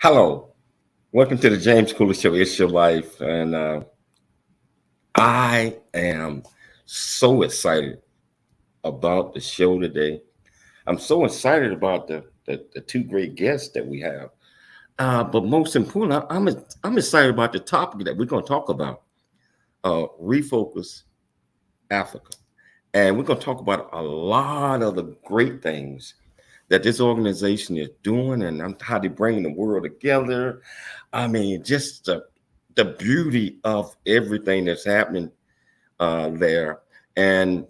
Hello, welcome to the James Cooler Show. It's your life, and I am so excited about the show today. I'm so excited about the two great guests that we have. But most important, I'm excited about the topic that we're going to talk about. Refocus Africa, and we're going to talk about a lot of the great things that this organization is doing and how they're bringing the world together. I mean, just the beauty of everything that's happening there. And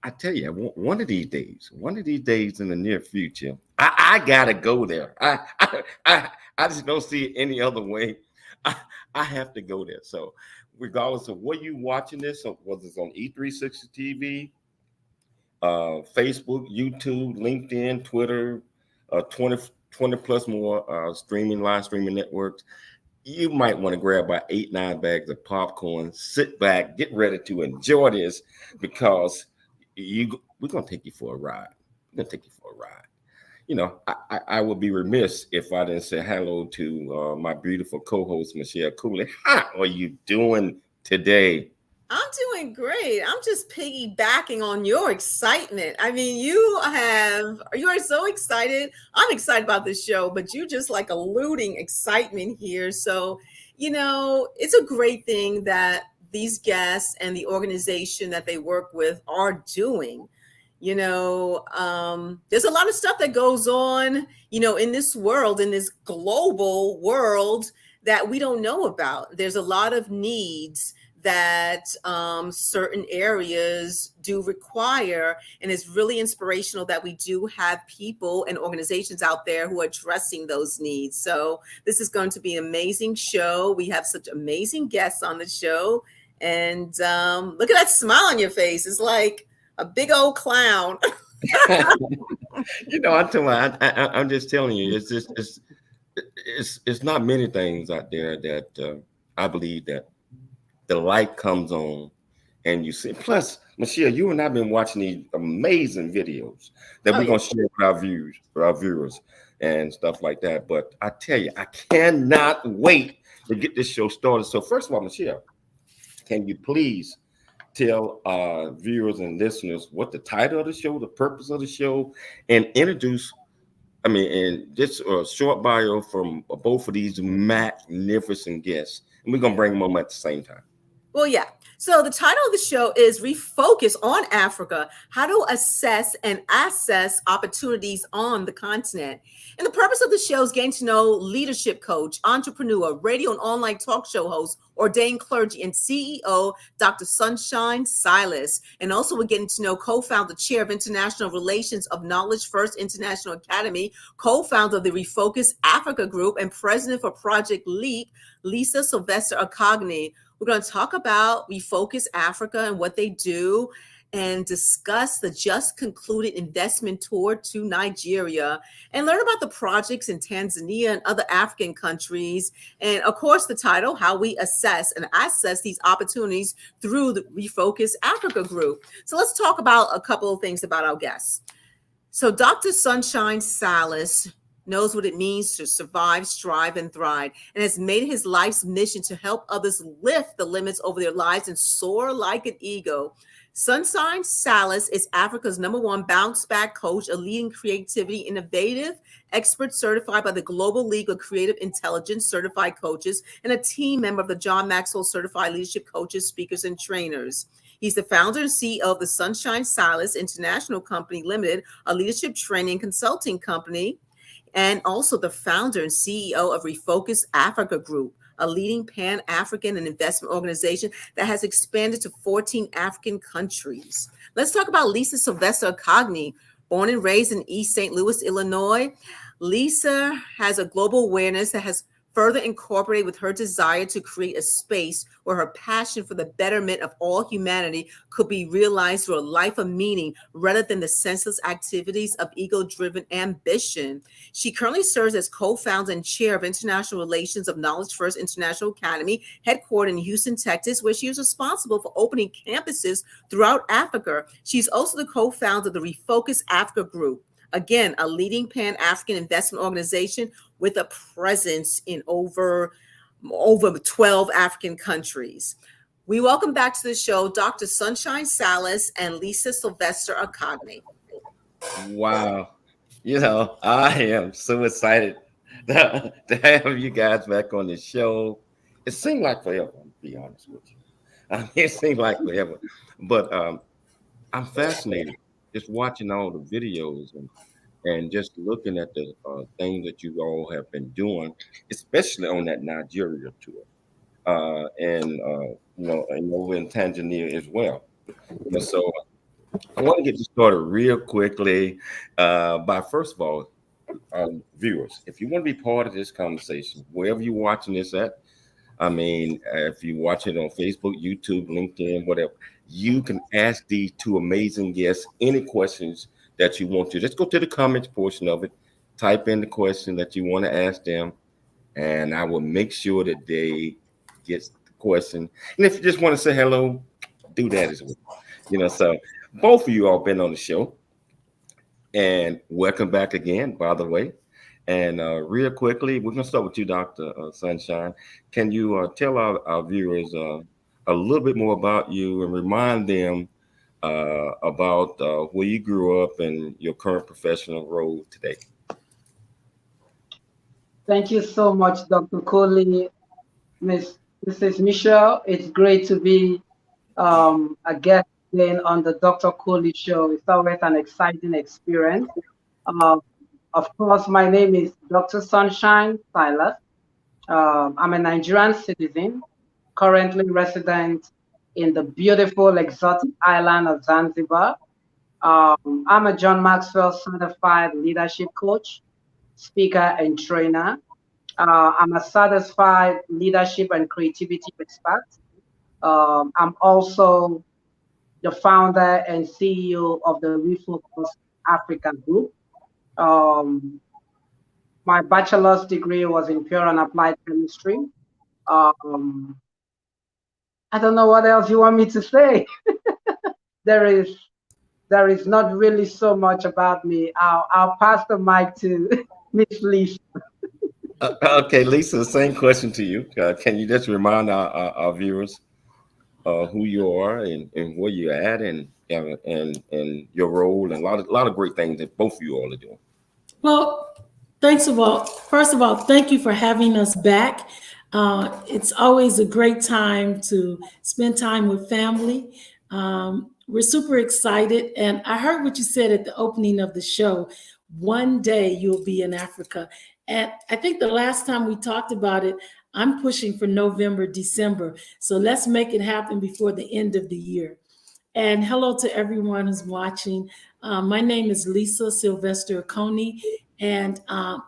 I tell you, one of these days in the near future, I gotta go there. I just don't see it any other way. I, I have to go there. So, regardless of what you watching this, or whether it's on E360 TV, Facebook, YouTube, LinkedIn, Twitter, 20 plus more live streaming networks, you might want to grab about 8, 9 bags of popcorn, sit back, get ready to enjoy this because we're gonna take you for a ride. We're gonna take you for a ride. I would be remiss if I didn't say hello to my beautiful co-host Michelle Cooley. How are you doing today? I'm doing great. I'm just piggybacking on your excitement. I mean, you are so excited. I'm excited about this show, but you just like alluding excitement here. So, it's a great thing that these guests and the organization that they work with are doing. There's a lot of stuff that goes on, in this world, in this global world that we don't know about. There's a lot of needs that certain areas do require. And it's really inspirational that we do have people and organizations out there who are addressing those needs. So this is going to be an amazing show. We have such amazing guests on the show. And look at that smile on your face. It's like a big old clown. I'm just telling you, it's not many things out there that I believe that the light comes on and you see. Plus, Michelle, you and I've been watching these amazing videos that we're gonna share with our viewers and stuff like that. But I tell you, I cannot wait to get this show started. So first of all, Michelle, can you please tell viewers and listeners what the title of the show, the purpose of the show, and and just a short bio from both of these magnificent guests. And we're going to bring them on at the same time. Well, yeah. So the title of the show is Refocus on Africa, How to Assess and Assess Opportunities on the Continent. And the purpose of the show is getting to know leadership coach, entrepreneur, radio and online talk show host, ordained clergy, and CEO, Dr. Sunshine Silas. And also we're getting to know co-founder, chair of international relations of Knowledge First International Academy, co-founder of the Refocus Africa Group, and president for Project LEAP, Lisa Sylvester Akogny. We're going to talk about Refocus Africa and what they do and discuss the just concluded investment tour to Nigeria and learn about the projects in Tanzania and other African countries. And of course, the title, How We Assess and Access These Opportunities Through the Refocus Africa Group. So let's talk about a couple of things about our guests. So Dr. Sunshine Silas knows what it means to survive, strive, and thrive, and has made his life's mission to help others lift the limits over their lives and soar like an eagle. Sunshine Silas is Africa's #1 bounce back coach, a leading creativity, innovative expert certified by the Global League of Creative Intelligence certified coaches, and a team member of the John Maxwell certified leadership coaches, speakers, and trainers. He's the founder and CEO of the Sunshine Silas International Company Limited, a leadership training consulting company, and also the founder and CEO of Refocus Africa Group, a leading Pan-African and investment organization that has expanded to 14 African countries. Let's talk about Lisa Sylvester Akogny, born and raised in East St. Louis, Illinois. Lisa has a global awareness that has further incorporated with her desire to create a space where her passion for the betterment of all humanity could be realized through a life of meaning rather than the senseless activities of ego-driven ambition. She currently serves as co-founder and chair of international relations of Knowledge First International Academy, headquartered in Houston, Texas, where she is responsible for opening campuses throughout Africa. She's also the co-founder of the Refocus Africa Group, Again, a leading Pan-African investment organization with a presence in over 12 African countries. We welcome back to the show Dr. Sunshine Silas and Lisa Sylvester Akagme. Wow. I am so excited to have you guys back on the show. It seemed like forever, to be honest with you. It seemed like forever. But I'm fascinated just watching all the videos and just looking at the things that you all have been doing, especially on that Nigeria tour, and over in Tanzania as well. So I want to get you started real quickly by first of all, viewers, if you want to be part of this conversation, wherever you're watching this at, if you watch it on Facebook, YouTube, LinkedIn, whatever, you can ask these two amazing guests any questions that you want to. Just go to the comments portion of it, type in the question that you want to ask them, and I will make sure that they get the question. And if you just want to say hello, do that as well. So both of you all been on the show, and welcome back again, by the way. And real quickly, we're going to start with you, Dr. Sunshine. Can you tell our viewers a little bit more about you and remind them about where you grew up and your current professional role today? Thank you so much, Dr. Coley. Mrs. Michelle, it's great to be a guest on the Dr. Coley show. It's always an exciting experience. Of course, my name is Dr. Sunshine Silas. I'm a Nigerian citizen, currently resident in the beautiful exotic island of Zanzibar. I'm a John Maxwell certified leadership coach, speaker, and trainer. I'm a satisfied leadership and creativity expert. I'm also the founder and CEO of the Refocus Africa Group. My bachelor's degree was in pure and applied chemistry. I don't know what else you want me to say. There is not really so much about me. I'll pass the mic to Miss Lisa. Okay, Lisa, same question to you. Can you just remind our viewers who you are and where you're at and your role and a lot of great things that both of you all are doing? Well, first of all, thank you for having us back. It's always a great time to spend time with family. We're super excited. And I heard what you said at the opening of the show. One day you'll be in Africa. And I think the last time we talked about it, I'm pushing for November, December. So let's make it happen before the end of the year. And hello to everyone who's watching. My name is Lisa Sylvester Akagme, and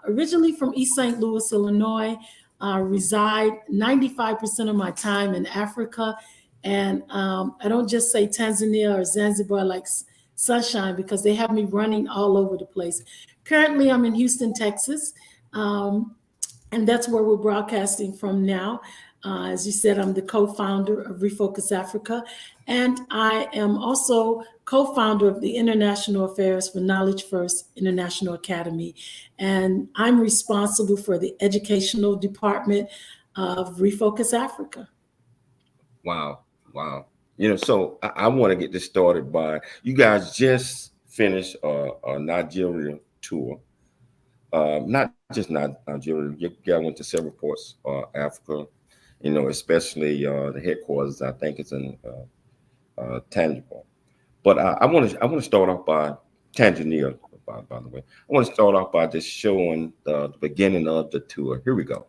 originally from East St. Louis, Illinois. Reside 95% of my time in Africa. And I don't just say Tanzania or Zanzibar like Sunshine, because they have me running all over the place. Currently, I'm in Houston, Texas. And that's where we're broadcasting from now. As you said, I'm the co-founder of Refocus Africa, and I am also co-founder of the International Affairs for Knowledge First International Academy. And I'm responsible for the educational department of Refocus Africa. Wow. So I want to get this started by, you guys just finished a Nigeria tour. Not just Nigeria, you guys went to several parts of Africa, especially the headquarters, I think it's in Tangible. But I want to start off by Tanzania, by the way. I want to start off by just showing the beginning of the tour. Here we go.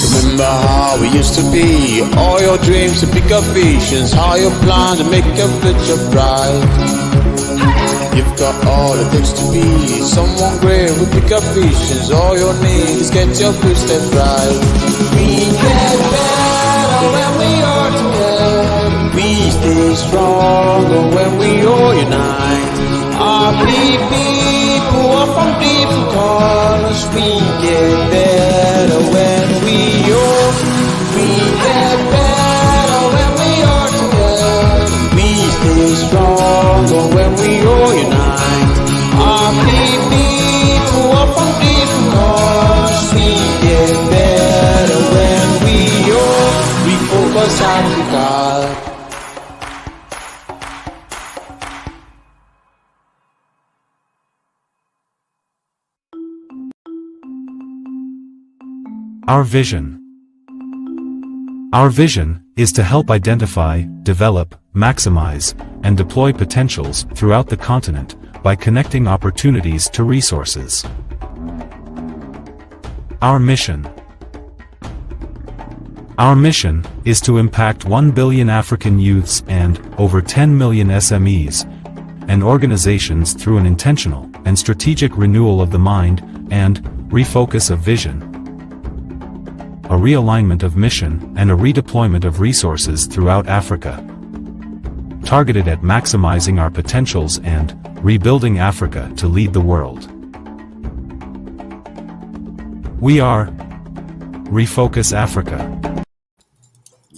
Remember how we used to be, all your dreams and bigger visions, how you plan to make your future bright. You've got all it takes to be someone great with bigger visions. All you need is get your footsteps right. We get better when we are together. We stay stronger when we all unite. Our people are from different colors. We get better when we get better when we are together. stronger when we all unite. Our people are from different countries. We get better when we all refocus Africa. Our vision. Our vision is to help identify, develop, maximize, and deploy potentials throughout the continent by connecting opportunities to resources. Our mission. Our mission is to impact 1 billion African youths and over 10 million SMEs and organizations through an intentional and strategic renewal of the mind and refocus of vision, a realignment of mission, and a redeployment of resources throughout Africa, targeted at maximizing our potentials and rebuilding Africa to lead the world. We are Refocus Africa.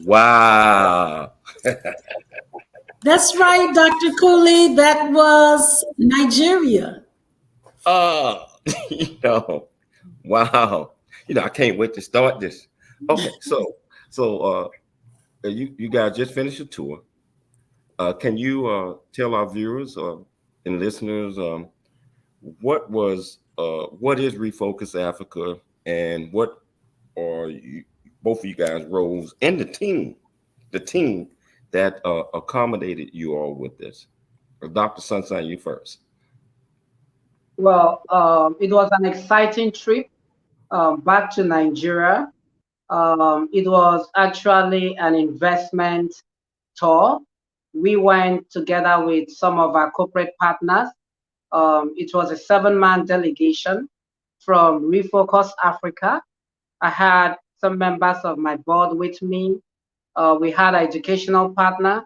Wow. That's right, Dr. Cooley. That was Nigeria. Wow. I can't wait to start this. Okay, so you guys just finished a tour. Can you tell our viewers and listeners what is Refocus Africa, and what are both of you guys' roles and the team that accommodated you all with this? Dr. Sunshine, you first. Well, it was an exciting trip back to Nigeria. It was actually an investment tour. We went together with some of our corporate partners. It was a 7-man delegation from Refocus Africa. I had some members of my board with me. We had an educational partner,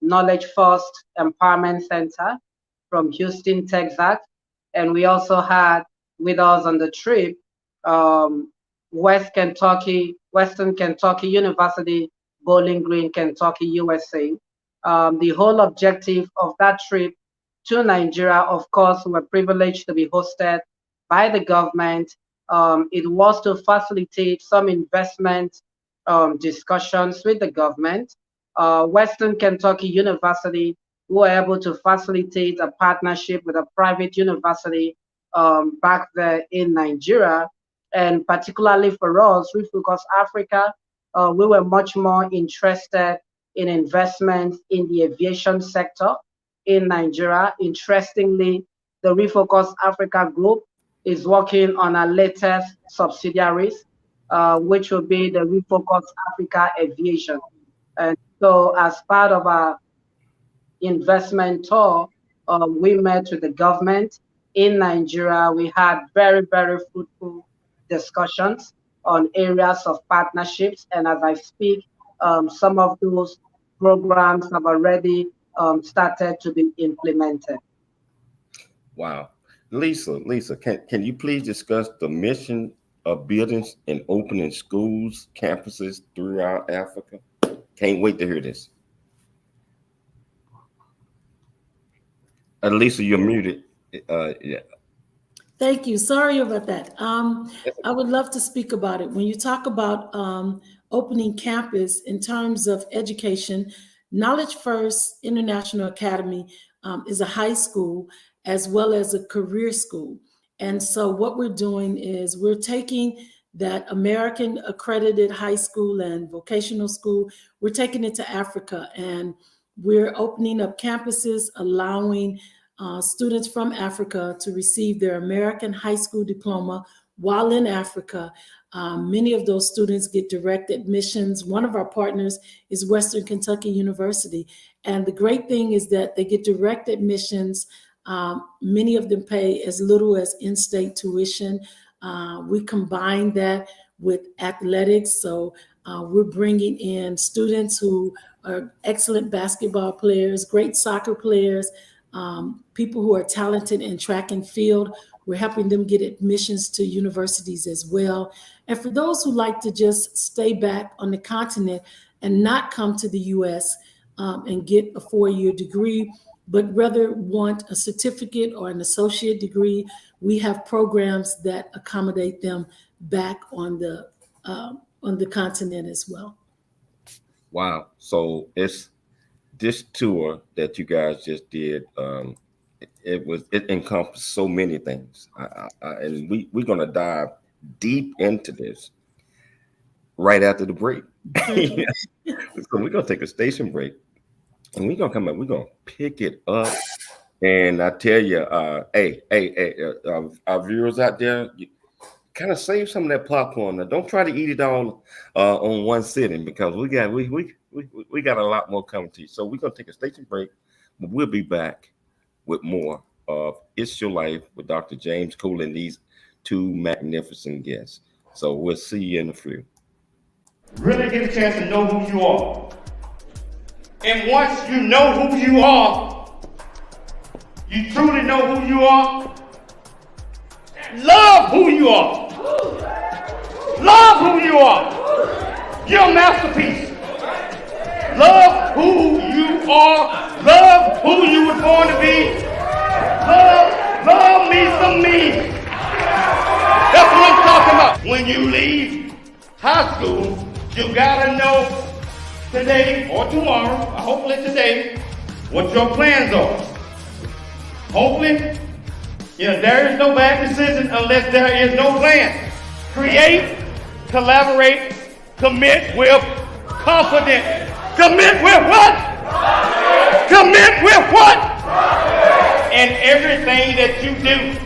Knowledge First Empowerment Center from Houston, Texas. And we also had with us on the trip, Western Kentucky University, Bowling Green, Kentucky, USA. The whole objective of that trip to Nigeria, of course, we were privileged to be hosted by the government. It was to facilitate some investment discussions with the government. Western Kentucky University, we were able to facilitate a partnership with a private university back there in Nigeria. And particularly for us, Refocus Africa, we were much more interested in investments in the aviation sector in Nigeria. Interestingly, the Refocus Africa group is working on our latest subsidiaries, which will be the Refocus Africa Aviation. And so as part of our investment tour, we met with the government in Nigeria. We had very, very fruitful discussions on areas of partnerships. And as I speak, some of those programs have already started to be implemented. Wow. Lisa, can you please discuss the mission of building and opening schools, campuses throughout Africa? Can't wait to hear this. Lisa, you're muted. Yeah. Thank you. Sorry about that. I would love to speak about it. When you talk about opening campus in terms of education, Knowledge First International Academy is a high school as well as a career school. And so what we're doing is we're taking that American accredited high school and vocational school, we're taking it to Africa, and we're opening up campuses, allowing students from Africa to receive their American high school diploma while in Africa. Many of those students get direct admissions. One of our partners is Western Kentucky University. And the great thing is that they get direct admissions. Many of them pay as little as in-state tuition. We combine that with athletics. So we're bringing in students who are excellent basketball players, great soccer players, people who are talented in track and field. We're helping them get admissions to universities as well. And for those who like to just stay back on the continent and not come to the U.S., and get a 4-year degree, but rather want a certificate or an associate degree, we have programs that accommodate them back on the continent as well. Wow. So it's this tour that you guys just did. It encompassed so many things, and we're gonna dive deep into this right after the break. So we're gonna take a station break, and we're gonna come back. We're gonna pick it up, and I tell you, our viewers out there, kind of save some of that popcorn. Now, don't try to eat it all on one sitting, because we got a lot more coming to you. So we're gonna take a station break, but we'll be back with more of It's Your Life with Dr. James Cooley and these two magnificent guests. So we'll see you in the few. Really get a chance to know who you are. And once you know who you are, you truly know who you are, love who you are. Love who you are. You're a masterpiece. Love who you are. Love who you were born to be. Love me some me. That's what I'm talking about. When you leave high school, you gotta know today or tomorrow, or hopefully today, what your plans are. Hopefully, there is no bad decision unless there is no plan. Create, collaborate, commit with confidence. Commit with what? Commit with what? In everything that you do.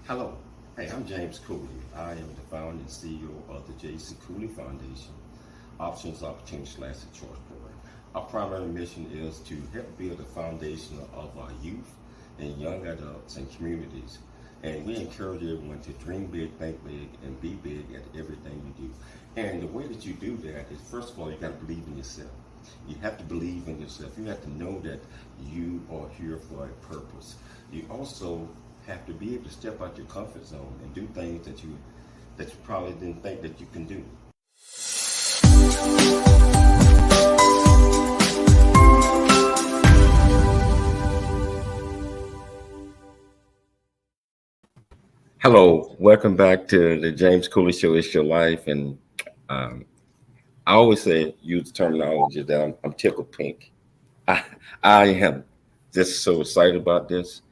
Hello. Hey, I'm James Cooley. I am the founder and CEO of the J.C. Cooley Foundation, Options, Opportunities, / Choice Program. Our primary mission is to help build a foundation of our youth and young adults and communities. And we encourage everyone to dream big, think big, and be big at everything you do. And the way that you do that is, first of all, you got to believe in yourself. You have to believe in yourself. You have to know that you are here for a purpose. You also have to be able to step out your comfort zone and do things that you probably didn't think that you can do. Hello, welcome back to the James Cooley Show. It's Your Life, and I always say, use the terminology that I'm tickled pink. I am just so excited about this.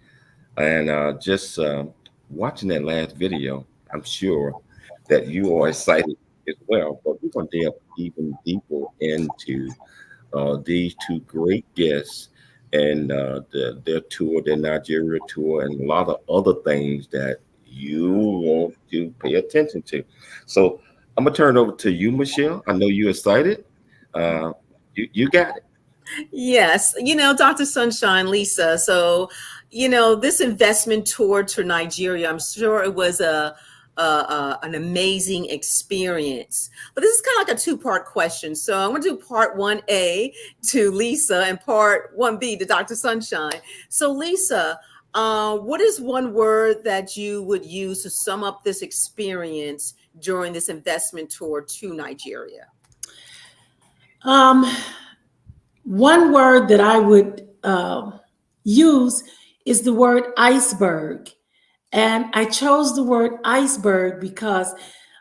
And just watching that last video, I'm sure that you are excited as well. But we're going to delve even deeper into these two great guests and their tour, their Nigeria tour, and a lot of other things that you want to pay attention to. So I'm going to turn it over to you, Michelle. I know you're excited. You got it. Yes, Dr. Sunshine, Lisa. So, this investment tour to Nigeria, I'm sure it was an amazing experience. But this is kind of like a two-part question. So I'm going to do part 1A to Lisa and part 1B to Dr. Sunshine. So Lisa, what is one word that you would use to sum up this experience during this investment tour to Nigeria? One word that I would use is the word iceberg. And I chose the word iceberg because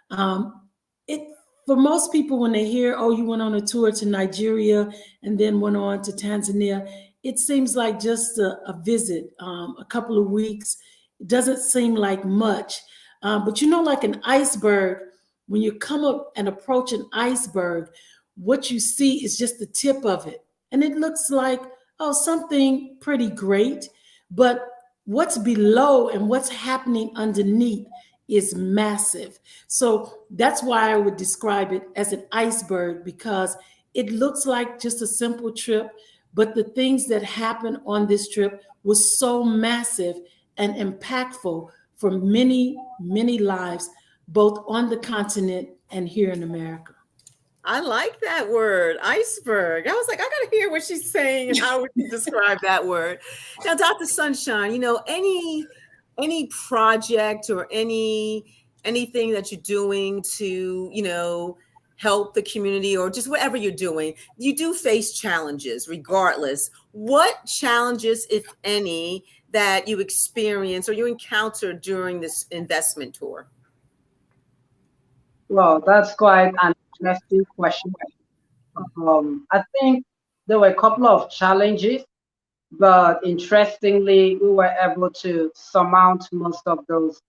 for most people, when they hear, oh, you went on a tour to Nigeria and then went on to Tanzania, it seems like just a visit, a couple of weeks. It doesn't seem like much. But like an iceberg, when you come up and approach an iceberg, what you see is just the tip of it. And it looks like, oh, something pretty great. But what's below and what's happening underneath is massive. So that's why I would describe it as an iceberg, because it looks like just a simple trip, but the things that happened on this trip was so massive and impactful for many, many lives, both on the continent and here in America. I like that word, iceberg. I was like, I got to hear what she's saying. How would you describe that word? Now, Dr. Sunshine, any project or anything that you're doing to, help the community, or just whatever you're doing, you do face challenges regardless. What challenges, if any, that you experience or you encountered during this investment tour? Well, that's quite an interesting question. I think there were a couple of challenges, but interestingly, we were able to surmount most of those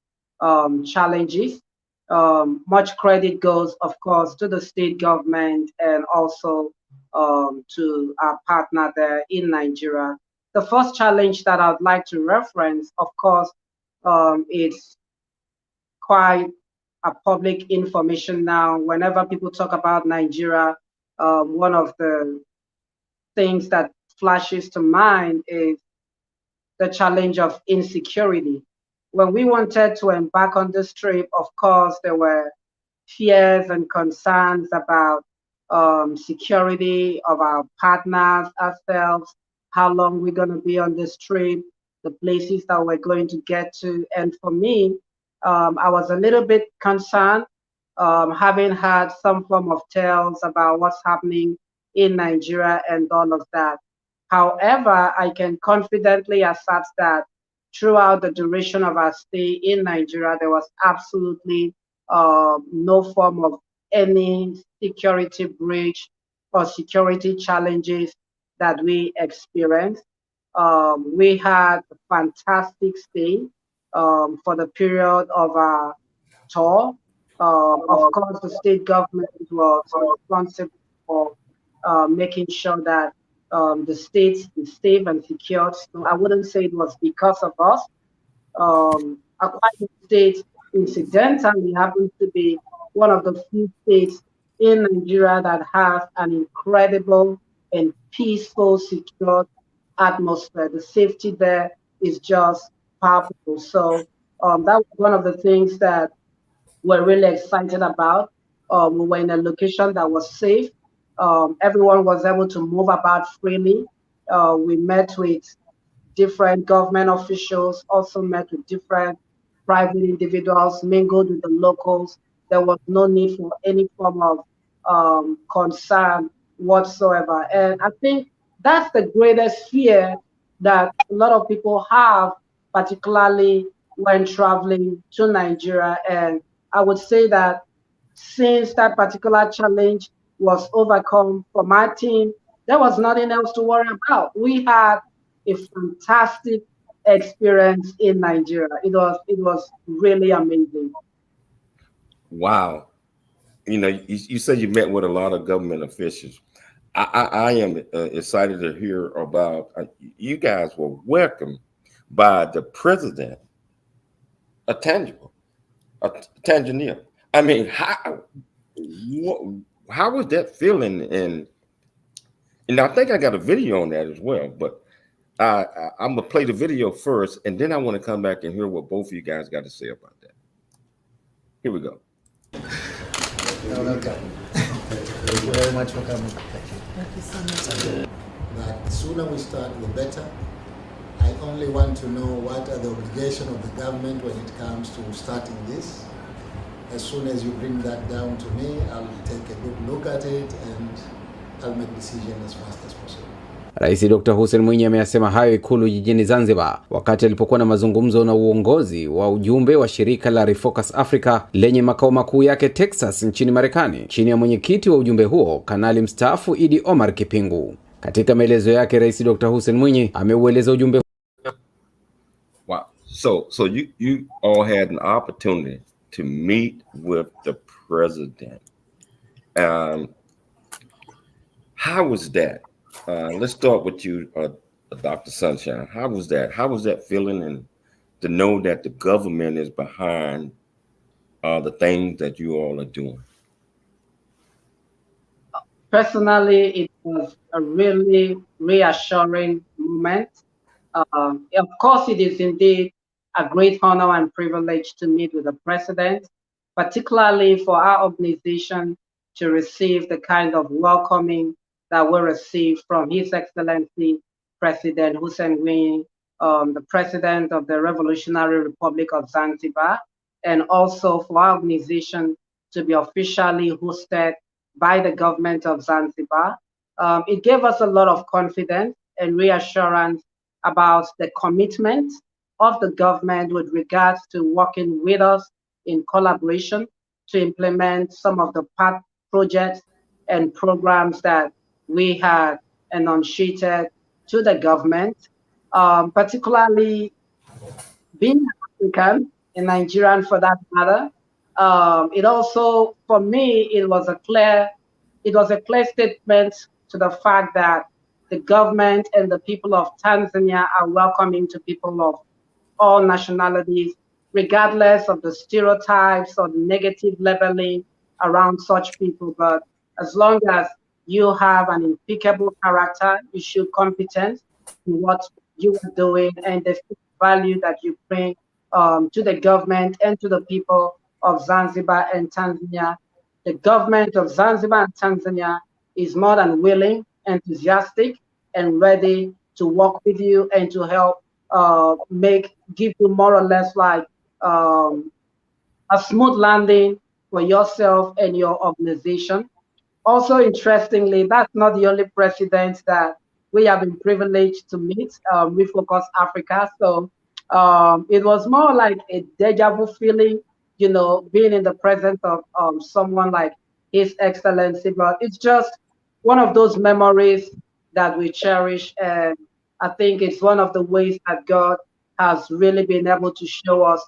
challenges. Much credit goes, of course, to the state government and also to our partner there in Nigeria. The first challenge that I'd like to reference, of course, it's quite a public information now. Whenever people talk about Nigeria, one of the things that flashes to mind is the challenge of insecurity. When we wanted to embark on this trip, of course, there were fears and concerns about security of our partners, ourselves, how long we're going to be on this trip, the places that we're going to get to. And for me, I was a little bit concerned, having had some form of tales about what's happening in Nigeria and all of that. However, I can confidently assert that throughout the duration of our stay in Nigeria, there was absolutely no form of any security breach or security challenges that we experienced. We had a fantastic stay for the period of our tour. Of course, the state government was responsible for making sure that the state is safe and secure. So I wouldn't say it was because of us. Akwa State, incidentally, happens to be one of the few states in Nigeria that has an incredible and peaceful, secure atmosphere. The safety there is just powerful. So that was one of the things that we're really excited about. We were in a location that was safe. Everyone was able to move about freely. We met with different government officials, also met with different private individuals, mingled with the locals. There was no need for any form of concern whatsoever. And I think that's the greatest fear that a lot of people have, particularly when traveling to Nigeria. And I would say that since that particular challenge was overcome for my team, there was nothing else to worry about. We had a fantastic experience in Nigeria. It was really amazing. Wow. You said you met with a lot of government officials. I am excited to hear about you guys were welcomed by the president of Tanzania. I mean, how was that feeling? And I think I got a video on that as well, but I'm gonna play the video first, and then I want to come back and hear what both of you guys got to say about that. Here we go. Welcome. Thank you very much for coming. Thank you so much. But the sooner we start, the better. I only want to know what are the obligations of the government when it comes to starting this. As soon as you bring that down to me, I'll take a good look at it and I'll make decision as fast as possible. Rais Dr. Hussein Mwinyi ameyasema hayo Ikulu jijini Zanzibar wakati alipokuwa na mazungumzo na uongozi wa ujumbe wa shirika la Refocus Africa lenye makao makuu yake Texas nchini Marekani chini ya mwenyekiti wa ujumbe huo Kanali mstaafu Idi Omar Kipingu. Katika maelezo yake Rais Dr. Hussein Mwinyi ameueleza ujumbe. Wow. So you all had an opportunity to meet with the president. How was that? Let's start with you, Dr. Sunshine, how was that? How was that feeling, and to know that the government is behind the things that you all are doing? Personally, it was a really reassuring moment. Of course, it is indeed a great honor and privilege to meet with the president, particularly for our organization to receive the kind of welcoming that we received from His Excellency President Hussein Mwinyi, the President of the Revolutionary Republic of Zanzibar, and also for our organization to be officially hosted by the government of Zanzibar. It gave us a lot of confidence and reassurance about the commitment of the government with regards to working with us in collaboration to implement some of the part projects and programs that we had enunciated to the government, particularly being African and Nigerian for that matter. It also, for me, it was a clear statement to the fact that the government and the people of Tanzania are welcoming to people of all nationalities, regardless of the stereotypes or the negative labeling around such people. But as long as you have an impeccable character, you show competence in what you are doing, and the value that you bring to the government and to the people of Zanzibar and Tanzania. The government of Zanzibar and Tanzania is more than willing, enthusiastic, and ready to work with you and to help give you more or less like a smooth landing for yourself and your organization. Also, interestingly, that's not the only president that we have been privileged to meet. Refocus Africa. So it was more like a deja vu feeling, you know, being in the presence of someone like His Excellency. But it's just one of those memories that we cherish. And I think it's one of the ways that God has really been able to show us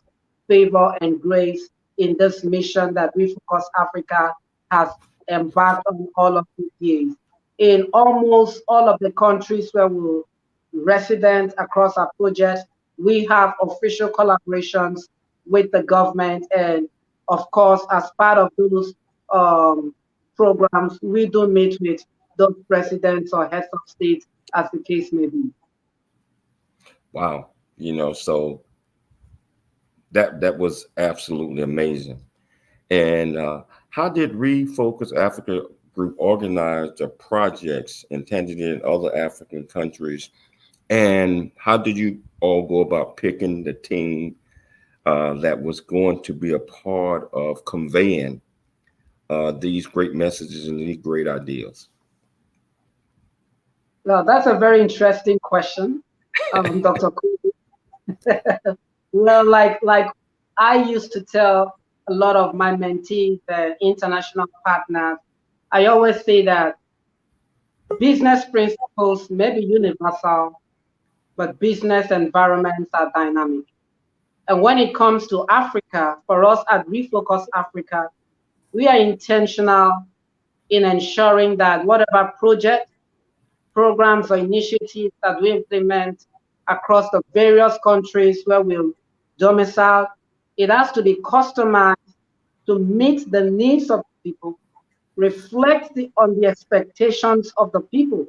favor and grace in this mission that Refocus Africa has embarked on all of these years. In almost all of the countries where we're resident across our project, we have official collaborations with the government. And of course, as part of those programs, we do meet with those presidents or heads of state, as the case may be. Wow. You know, so that was absolutely amazing. And how did Refocus Africa Group organize the projects in Tanzania and other African countries? And how did you all go about picking the team that was going to be a part of conveying these great messages and these great ideas? Well, that's a very interesting question, Dr. Kudu. Well, like I used to tell a lot of my mentees and international partners, I always say that business principles may be universal, but business environments are dynamic. And when it comes to Africa, for us at Refocus Africa, we are intentional in ensuring that whatever projects, programs, or initiatives that we implement across the various countries where we'll domicile, it has to be customized to meet the needs of people, reflect on the expectations of the people.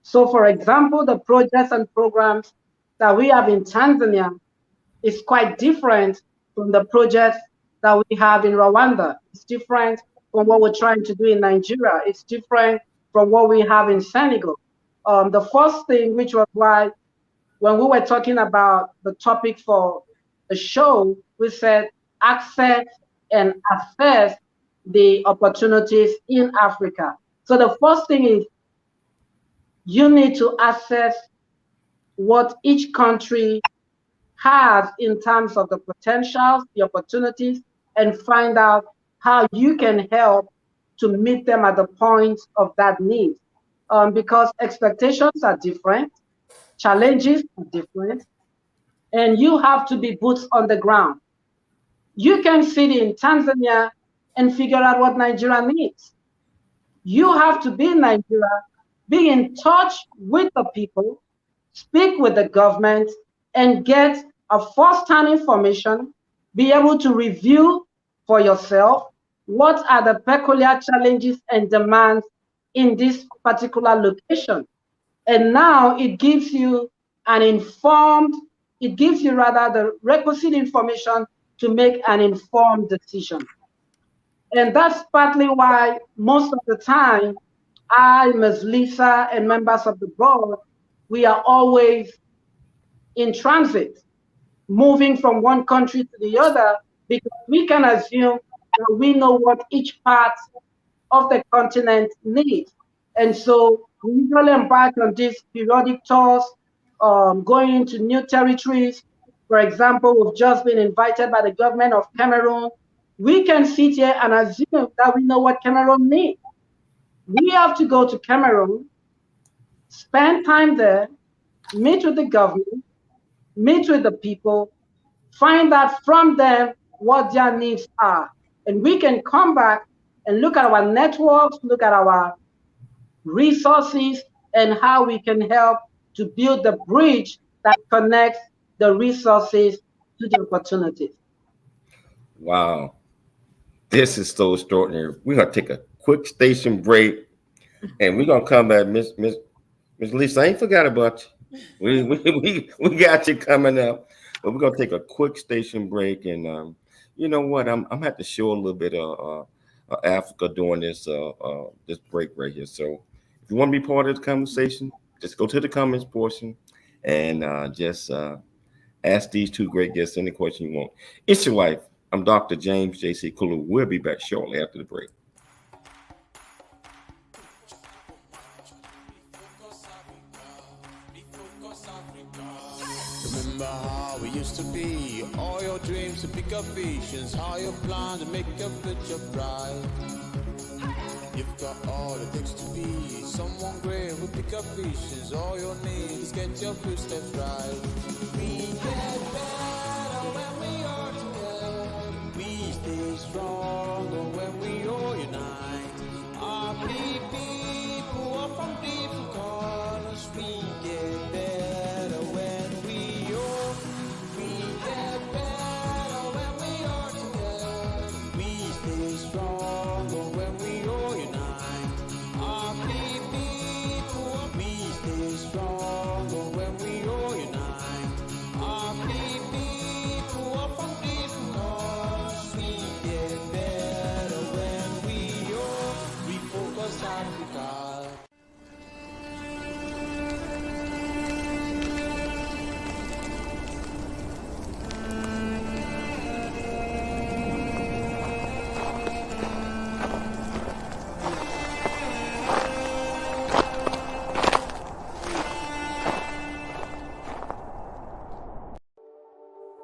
So, for example, the projects and programs that we have in Tanzania is quite different from the projects that we have in Rwanda. It's different from what we're trying to do in Nigeria. It's different from what we have in Senegal. The first thing, which was why when we were talking about the topic for the show, we said access and assess the opportunities in Africa. So the first thing is you need to assess what each country has in terms of the potentials, the opportunities, and find out how you can help to meet them at the point of that need. Because expectations are different, challenges are different, and you have to be boots on the ground. You can sit in Tanzania and figure out what Nigeria needs. You have to be in Nigeria, be in touch with the people, speak with the government, and get a first-hand information, be able to review for yourself what are the peculiar challenges and demands in this particular location. And now it gives you the requisite information to make an informed decision. And that's partly why most of the time, I, Ms. Lisa, and members of the board, we are always in transit, moving from one country to the other, because we can assume that we know what each part of the continent needs. And so we usually embark on these periodic tours, going into new territories. For example, we've just been invited by the government of Cameroon. We can sit here and assume that we know what Cameroon needs. We have to go to Cameroon, spend time there, meet with the government, meet with the people, find out from them what their needs are. And we can come back and look at our networks, look at our resources, and how we can help to build the bridge that connects the resources to the opportunities. Wow. This is so extraordinary. We're going to take a quick station break, and we're going to come back. Miss Lisa, I ain't forgot about you. We got you coming up. But we're going to take a quick station break, and you know what? I'm going to have to show a little bit of Africa during this break right here. So if you want to be part of the conversation, just go to the comments portion and just ask these two great guests any question you want. It's your life. I'm Dr. James J.C. Cooley. We'll be back shortly after the break. Remember how we used to be, all your dreams to pick up visions, how you plan to make a future bright. You've got all it takes to be someone great who pick up visions, all your needs, get your footsteps right. We get better when we are together, we stay stronger when we all unite. Our people are from different colors, we get better when we all, we get better when we are together, we stay stronger when we all unite. Our people, we stay stronger when we all unite. Our people are from different colors, we get better when we all refocus Africa.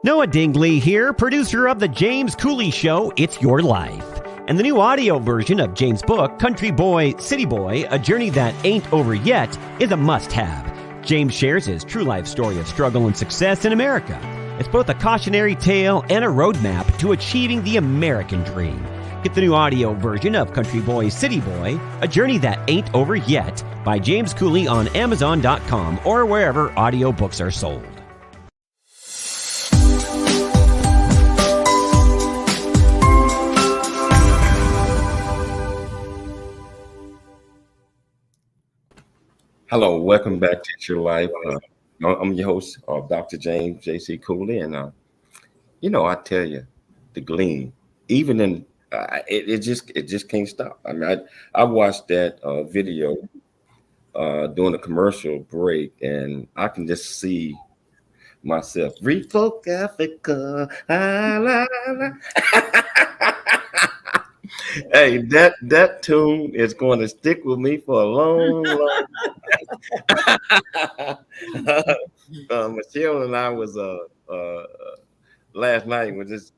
Noah Dingley here, producer of The James Cooley Show, It's Your Life. And the new audio version of James' book, Country Boy, City Boy, A Journey That Ain't Over Yet, is a must-have. James shares his true life story of struggle and success in America. It's both a cautionary tale and a roadmap to achieving the American dream. Get the new audio version of Country Boy, City Boy, A Journey That Ain't Over Yet by James Cooley on Amazon.com or wherever audiobooks are sold. Hello, welcome back to It's Your Life. I'm your host, Dr. James J.C. Cooley, and I tell you, the gleam, even in it just can't stop. I mean, I watched that video during a commercial break, and I can just see myself. Refocus Africa. La, la. Hey, that tune is going to stick with me for a long Michelle and I was last night was just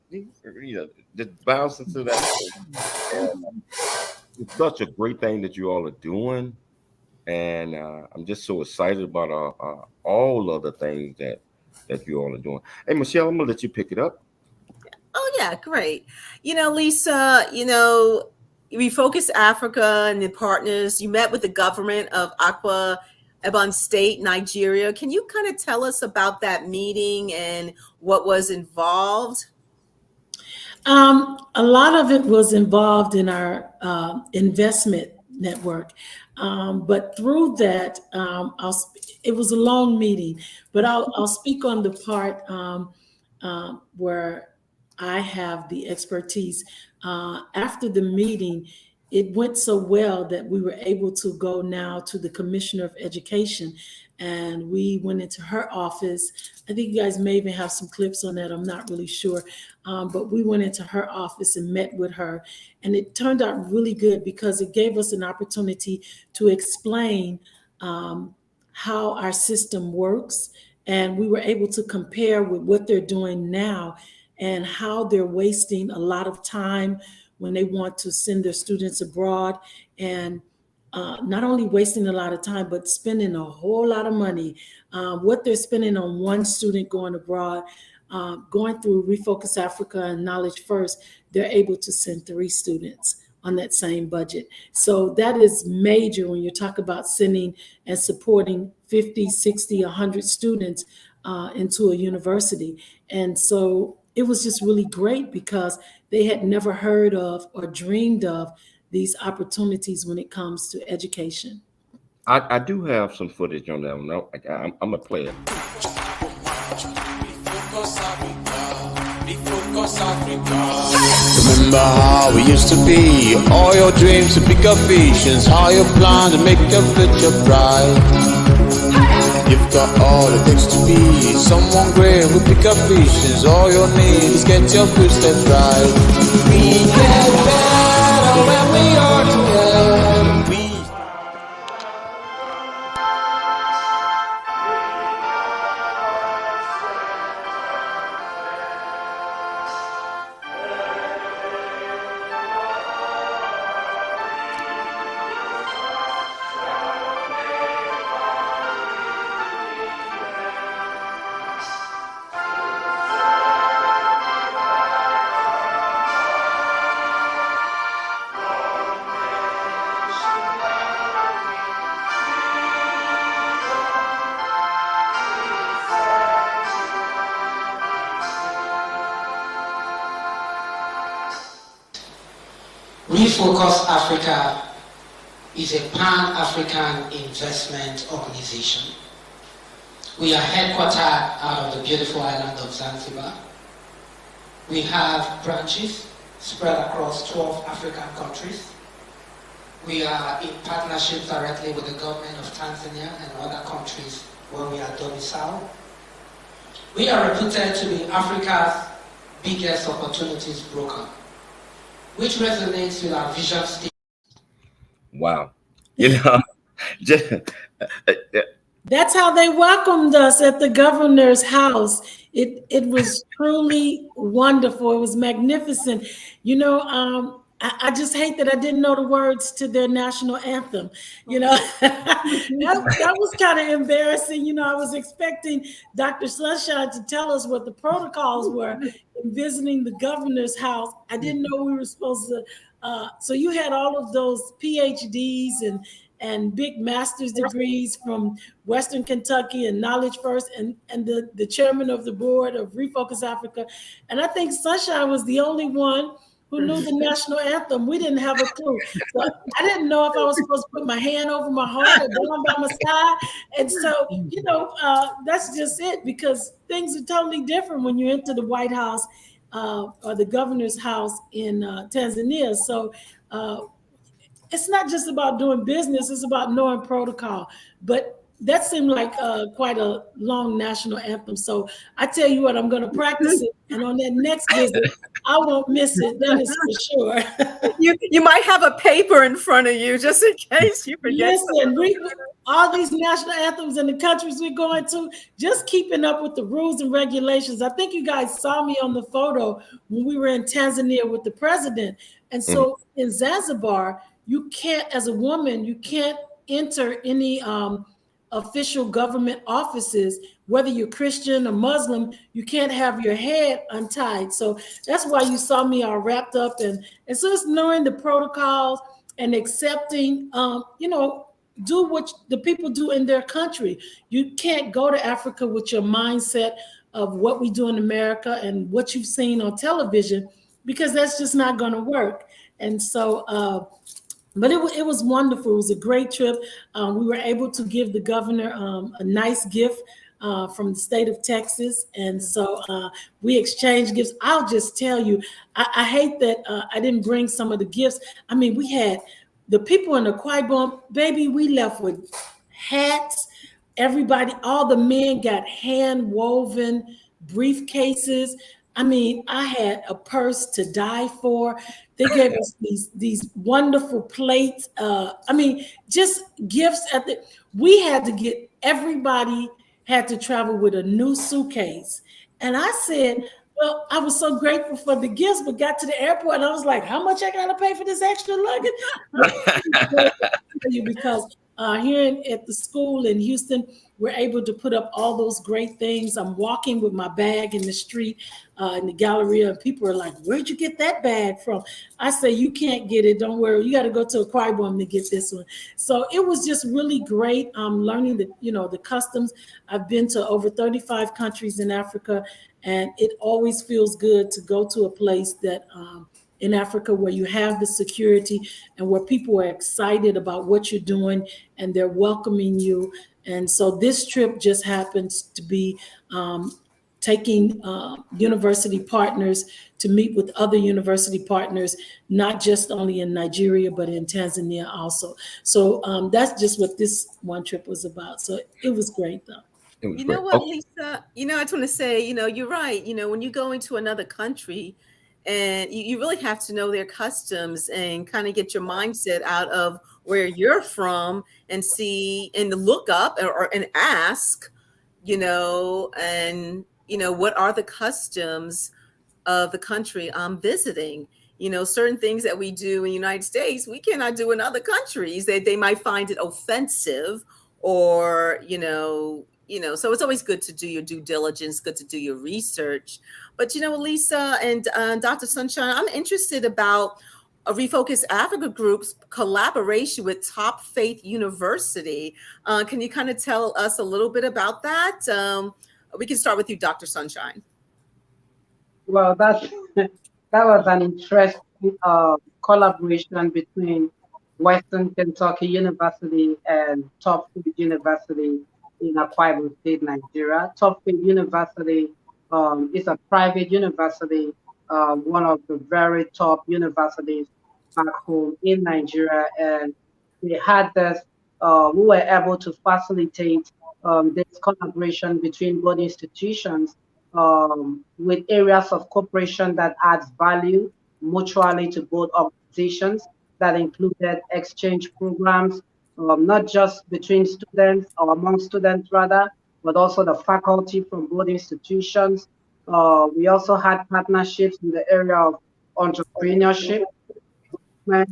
just bouncing through that. It's such a great thing that you all are doing, and I'm just so excited about all of the things that you all are doing. Hey, Michelle, I'm gonna let you pick it up. Oh, yeah, great. Lisa, Refocus Africa and the partners, you met with the government of Aqua Ebon State, Nigeria. Can you kind of tell us about that meeting and what was involved? A lot of it was involved in our investment network. But through that, it was a long meeting, but I'll speak on the part where I have the expertise. After the meeting, it went so well that we were able to go now to the Commissioner of Education, and we went into her office. I think you guys may even have some clips on that. I'm not really sure. But we went into her office and met with her, and it turned out really good because it gave us an opportunity to explain how our system works. And we were able to compare with what they're doing now and how they're wasting a lot of time when they want to send their students abroad, and not only wasting a lot of time, but spending a whole lot of money. What they're spending on one student going abroad, going through Refocus Africa and Knowledge First, they're able to send 3 students on that same budget. So that is major when you talk about sending and supporting 50, 60, 100 students into a university. And so it was just really great because they had never heard of or dreamed of these opportunities when it comes to education. I do have some footage on that one. No, I'm a player. Remember how we used to be, all your dreams to pick up visions, how you plan to make your future bright. You've got all it takes to be someone great with pick up visions. All you need is get your footsteps right. We get better when we are together. Refocus Africa is a pan-African investment organization. We are headquartered out of the beautiful island of Zanzibar. We have branches spread across 12 African countries. We are in partnership directly with the government of Tanzania and other countries where we are domiciled. We are reputed to be Africa's biggest opportunities broker, which resonates with our vision statement. Wow. You know, That's how they welcomed us at the governor's house. It was truly wonderful. It was magnificent. You know, I just hate that I didn't know the words to their national anthem. You know, that was kind of embarrassing. You know, I was expecting Dr. Sunshine to tell us what the protocols were in visiting the governor's house. I didn't know we were supposed to. So you had all of those PhDs and big master's degrees from Western Kentucky and Knowledge First, and the chairman of the board of Refocus Africa. And I think Sunshine was the only one who knew the national anthem. We didn't have a clue. So I didn't know if I was supposed to put my hand over my heart or down by my side. And so, you know, that's just it, because things are totally different when you enter the White House or the governor's house in Tanzania. So it's not just about doing business, it's about knowing protocol. But that seemed like quite a long national anthem. So I tell you what, I'm going to practice it. And on that next visit, I won't miss it. That is for sure. You might have a paper in front of you just in case you forget. Listen, all these national anthems in the countries we're going to, just keeping up with the rules and regulations. I think you guys saw me on the photo when we were in Tanzania with the president. And so in Zanzibar, you can't, as a woman, you can't enter any official government offices, whether you're Christian or Muslim. You can't have your head untied. So that's why you saw me all wrapped up. And so it's knowing the protocols and accepting, you know, do what the people do in their country. You can't go to Africa with your mindset of what we do in America and what you've seen on television, because that's just not going to work. And so, but it was wonderful. It was a great trip. We were able to give the governor a nice gift from the state of Texas. And so we exchanged gifts. I'll just tell you, I hate that I didn't bring some of the gifts. I mean, we had the people in the Quaibon, baby, we left with hats. Everybody, all the men got hand woven briefcases. I mean, I had a purse to die for. They gave us these wonderful plates. I mean, just gifts we had to get, everybody had to travel with a new suitcase. And I said, well, I was so grateful for the gifts, but got to the airport and I was like, how much I got to pay for this extra luggage? Because here at the school in Houston, we're able to put up all those great things. I'm walking with my bag in the street, in the Galleria, and people are like, where'd you get that bag from? I say, you can't get it. Don't worry. You got to go to a Quaibon to get this one. So it was just really great. Learning the customs. I've been to over 35 countries in Africa, and it always feels good to go to a place that in Africa where you have the security and where people are excited about what you're doing and they're welcoming you. And so this trip just happens to be taking university partners to meet with other university partners, not just only in Nigeria, but in Tanzania also. So that's just what this one trip was about. So it was great though. You know what, Lisa? I just want to say, you're right. When you go into another country, and you really have to know their customs and kind of get your mindset out of where you're from and see and look up and ask, and, what are the customs of the country I'm visiting? Certain things that we do in the United States, we cannot do in other countries. They might find it offensive or, so it's always good to do your due diligence, good to do your research. But, Lisa and Dr. Sunshine, I'm interested about a Refocus Africa Group's collaboration with Top Faith University. Can you kind of tell us a little bit about that? We can start with you, Dr. Sunshine. Well, that was an interesting collaboration between Western Kentucky University and Top Faith University in Akwa Ibom State, Nigeria. Top Faith University is a private university, one of the very top universities back home in Nigeria. And we had this, we were able to facilitate this collaboration between both institutions with areas of cooperation that adds value mutually to both organizations. That included exchange programs, not just between students or among students rather, but also the faculty from both institutions. We also had partnerships in the area of entrepreneurship, where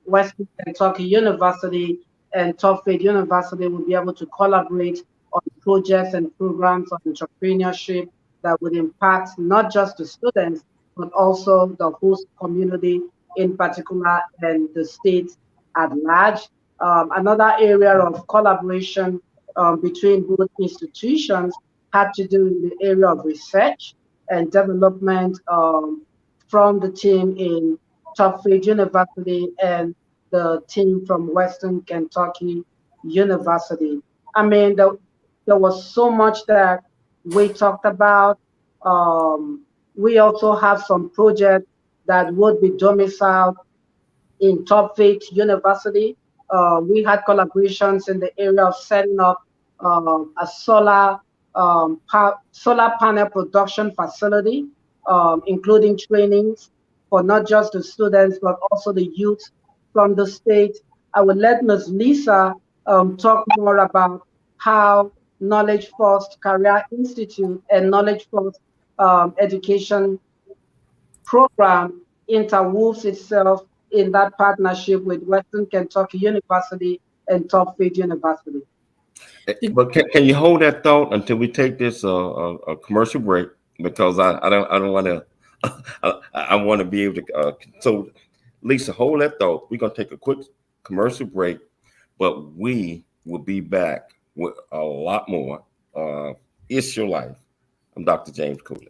Western Kentucky University and Top Faith University will be able to collaborate on projects and programs of entrepreneurship that would impact not just the students, but also the host community in particular and the state at large. Another area of collaboration between both institutions had to do in the area of research and development from the team in Top Faith University and the team from Western Kentucky University. I mean, there was so much that we talked about. We also have some projects that would be domiciled in Top Faith University. We had collaborations in the area of setting up a solar panel production facility, including trainings for not just the students, but also the youth from the state. I will let Ms. Lisa talk more about how Knowledge First Career Institute and Knowledge First Education Program interweaves itself in that partnership with Western Kentucky University and Top Faith University. But can you hold that thought until we take this a commercial break? Because I don't want to. I want to be able to. So, Lisa, hold that thought. We're gonna take a quick commercial break. but we will be back with a lot more. It's Your Life. I'm Dr. James Cooley.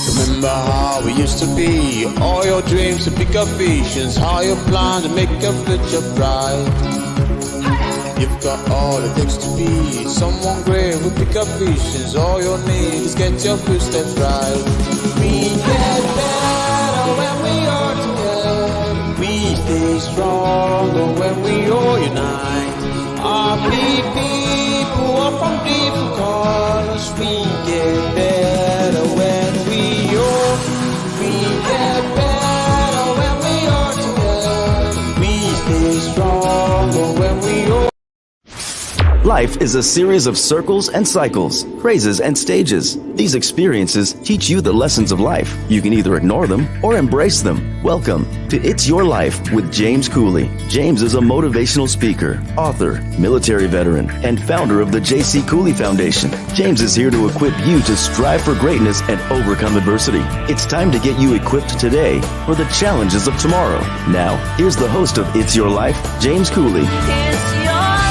Remember how we used to be, all your dreams and bigger visions, how you plan to make a future bright. You've got all it takes to be someone great with bigger visions. All you need is get your footsteps right. We get better when we are together. We stay stronger when we all unite. Our people are from different colors. We get better when we all. We get better when we are together. We stay stronger when we all. Life is a series of circles and cycles, phases and stages. These experiences teach you the lessons of life. You can either ignore them or embrace them. Welcome to It's Your Life with James Cooley. James is a motivational speaker, author, military veteran, and founder of the J.C. Cooley Foundation. James is here to equip you to strive for greatness and overcome adversity. It's time to get you equipped today for the challenges of tomorrow. Now, here's the host of It's Your Life, James Cooley. It's your life.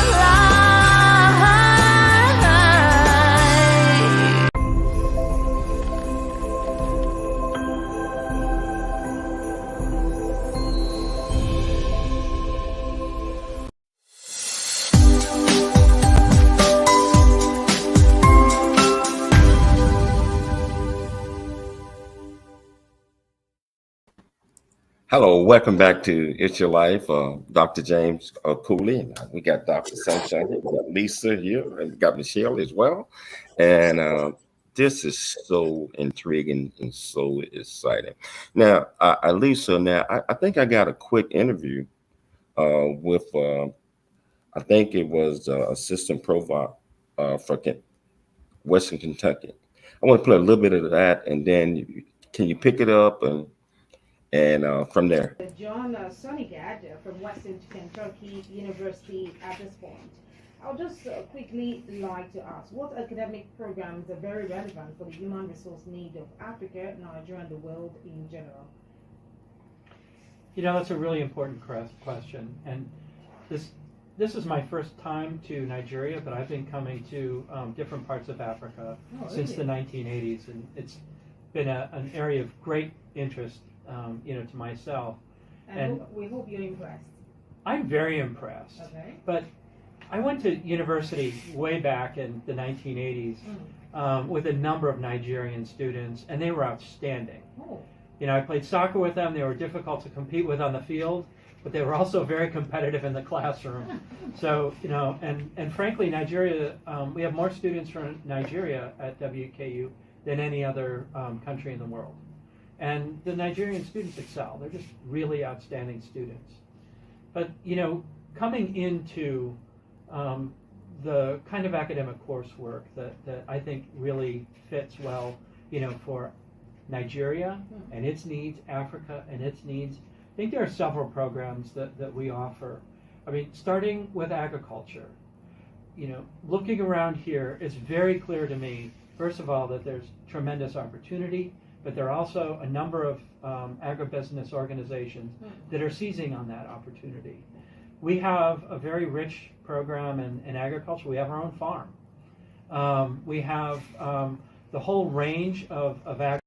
Hello, welcome back to It's Your Life. Dr. James Cooley. We got Dr. Sunshine here. We got Lisa here, and we got Michelle as well. And this is so intriguing and so exciting. Now, Lisa, I think I got a quick interview with, I think it was Assistant Provost for Western Kentucky. I want to play a little bit of that, and then can you pick it up and from there. John Sonigad from Western Kentucky University at this point. I'll just quickly like to ask, what academic programs are very relevant for the human resource need of Africa, Nigeria, and the world in general? You know, that's a really important question. And this is my first time to Nigeria, but I've been coming to different parts of Africa since the 1980s, and it's been an area of great interest to myself. And we hope you're impressed. I'm very impressed. Okay. But I went to university way back in the 1980s with a number of Nigerian students, and they were outstanding. Oh. You know, I played soccer with them. They were difficult to compete with on the field, but they were also very competitive in the classroom. So, and frankly, Nigeria, we have more students from Nigeria at WKU than any other country in the world. And the Nigerian students excel. They're just really outstanding students. But, coming into the kind of academic coursework that I think really fits well, for Nigeria and its needs, Africa and its needs, I think there are several programs that we offer. I mean, starting with agriculture, looking around here, it's very clear to me, first of all, that there's tremendous opportunity, but there are also a number of agribusiness organizations that are seizing on that opportunity. We have a very rich program in agriculture. We have our own farm. We have the whole range of agriculture.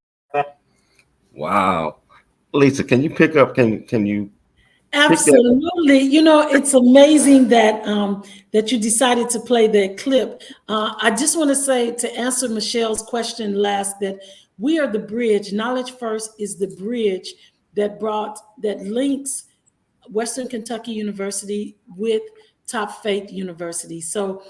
Wow. Lisa, can you pick up, can you? Absolutely. It's amazing that that you decided to play that clip. I just want to say, to answer Michelle's question last, that we are the bridge. Knowledge First is the bridge that links Western Kentucky University with top faith universities. So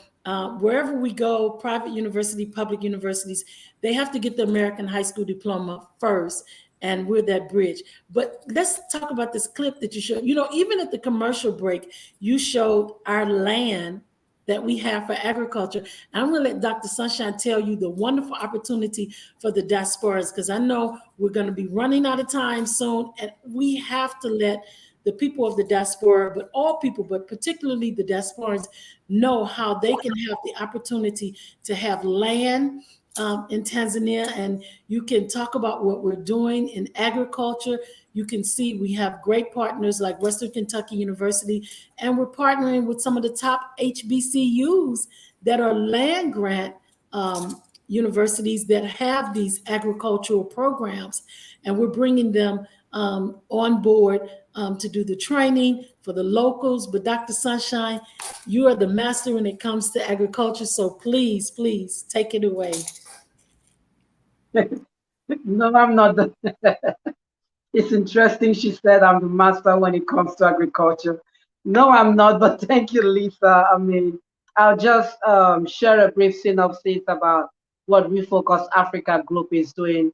wherever we go, private university, public universities, they have to get the American high school diploma first, and we're that bridge. But let's talk about this clip that you showed. Even at the commercial break, you showed our land that we have for agriculture. And I'm going to let Dr. Sunshine tell you the wonderful opportunity for the diasporas, because I know we're going to be running out of time soon, and we have to let the people of the diaspora, but all people, but particularly the diasporans, know how they can have the opportunity to have land in Tanzania, and you can talk about what we're doing in agriculture. You can see we have great partners like Western Kentucky University, and we're partnering with some of the top HBCUs that are land grant universities that have these agricultural programs, and we're bringing them on board to do the training for the locals. But Dr. Sunshine, you are the master when it comes to agriculture, so please, please take it away. No, I'm not. It's interesting she said I'm the master when it comes to agriculture. No, I'm not, but thank you, Lisa. I mean, I'll just share a brief synopsis about what Refocus Africa Group is doing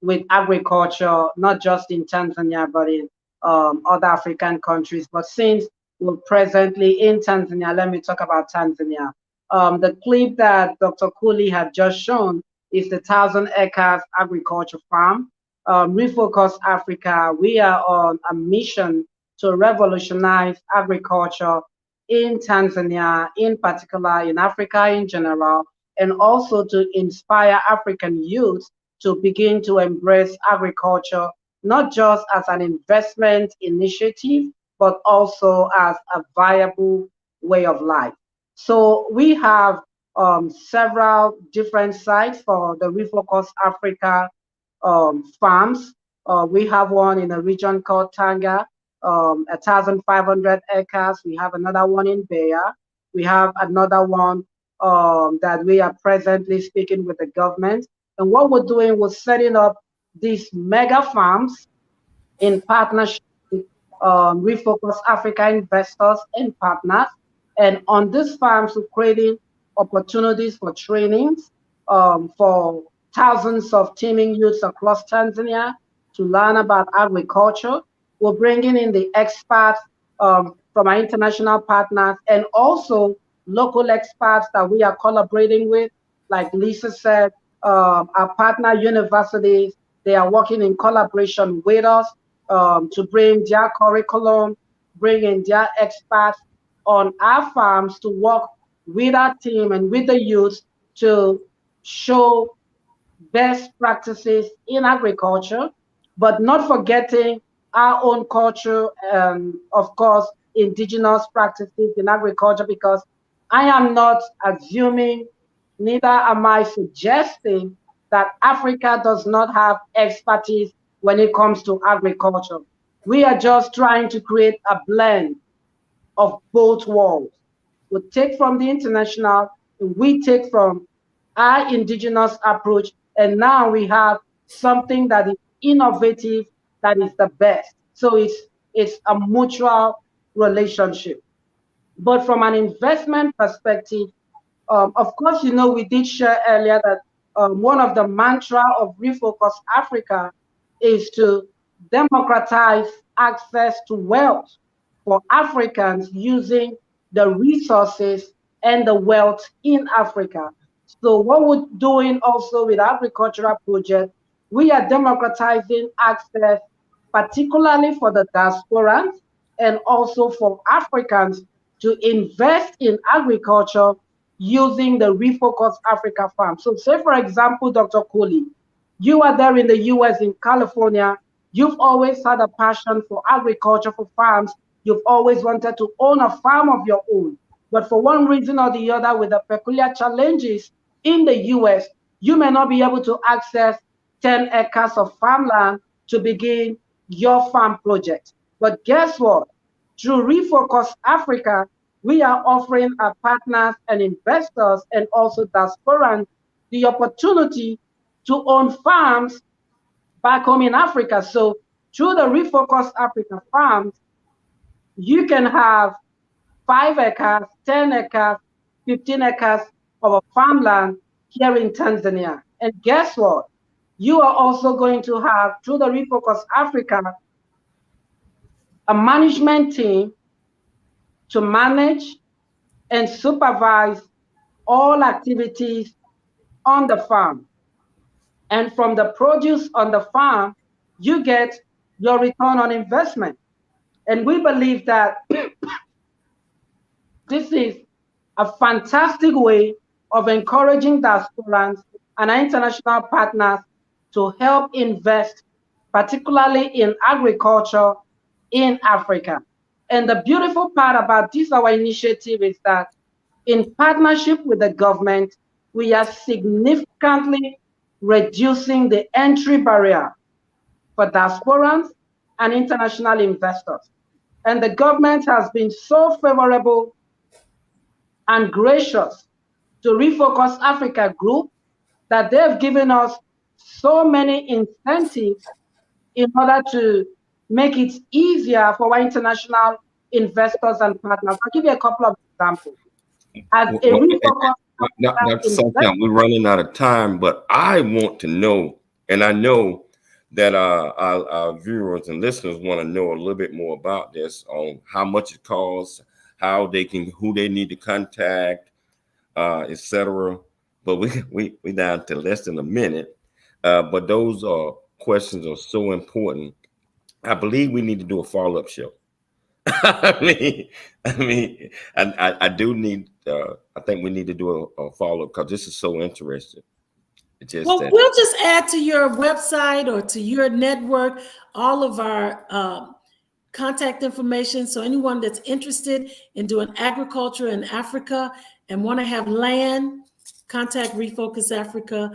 with agriculture, not just in Tanzania, but in other African countries. But since we're presently in Tanzania, let me talk about Tanzania. The clip that Dr. Cooley had just shown is the 1,000 acres agriculture farm. Refocus Africa, we are on a mission to revolutionize agriculture in Tanzania, in particular in Africa in general, and also to inspire African youth to begin to embrace agriculture, not just as an investment initiative, but also as a viable way of life. So we have several different sites for the Refocus Africa farms. We have one in a region called Tanga, 1,500 acres. We have another one in Beira. We have another one that we are presently speaking with the government. And what we're doing was setting up these mega farms in partnership with Refocus Africa investors and partners. And on these farms, we're creating opportunities for trainings for thousands of teaming youths across Tanzania to learn about agriculture. We're bringing in the experts from our international partners and also local experts that we are collaborating with. Like Lisa said, our partner universities, they are working in collaboration with us to bring their curriculum, bring in their experts on our farms to work with our team and with the youth to show best practices in agriculture, but not forgetting our own culture and, of course, indigenous practices in agriculture, because I am not assuming, neither am I suggesting that Africa does not have expertise when it comes to agriculture. We are just trying to create a blend of both worlds. We take from the international, we take from our indigenous approach, and now we have something that is innovative, that is the best. So it's a mutual relationship. But from an investment perspective, of course, you know, we did share earlier that one of the mantra of Refocus Africa is to democratize access to wealth for Africans using the resources and the wealth in Africa. So what we're doing also with agricultural projects, we are democratizing access, particularly for the diasporans and also for Africans to invest in agriculture using the Refocus Africa farm. So say, for example, Dr. Cooley, you are there in the US, in California. You've always had a passion for agriculture, for farms. You've always wanted to own a farm of your own. But for one reason or the other, with the peculiar challenges in the US, you may not be able to access 10 acres of farmland to begin your farm project. But guess what? Through Refocus Africa, we are offering our partners and investors and also diasporans the opportunity to own farms back home in Africa. So through the Refocus Africa farms, you can have 5 acres, 10 acres, 15 acres of a farmland here in Tanzania. And guess what? You are also going to have, through the Refocus Africa, a management team to manage and supervise all activities on the farm. And from the produce on the farm, you get your return on investment. And we believe that this is a fantastic way of encouraging diasporans and our international partners to help invest, particularly in agriculture in Africa. And the beautiful part about this, our initiative, is that in partnership with the government, we are significantly reducing the entry barrier for diasporans and international investors. And the government has been so favorable and gracious to Refocus Africa Group that they've given us so many incentives in order to make it easier for our international investors and partners. I'll give you a couple of examples. As a Refocus Dr. Sunshine, we're running out of time, but I want to know, and I know that our viewers and listeners want to know a little bit more about this, on how much it costs, how they can, who they need to contact, etc. But we down to less than a minute. But those questions are so important. I believe we need to do a follow-up show. I do need. I think we need to do a follow-up because this is so interesting. Well, we'll just add to your website or to your network all of our contact information. So anyone that's interested in doing agriculture in Africa and want to have land, contact Refocus Africa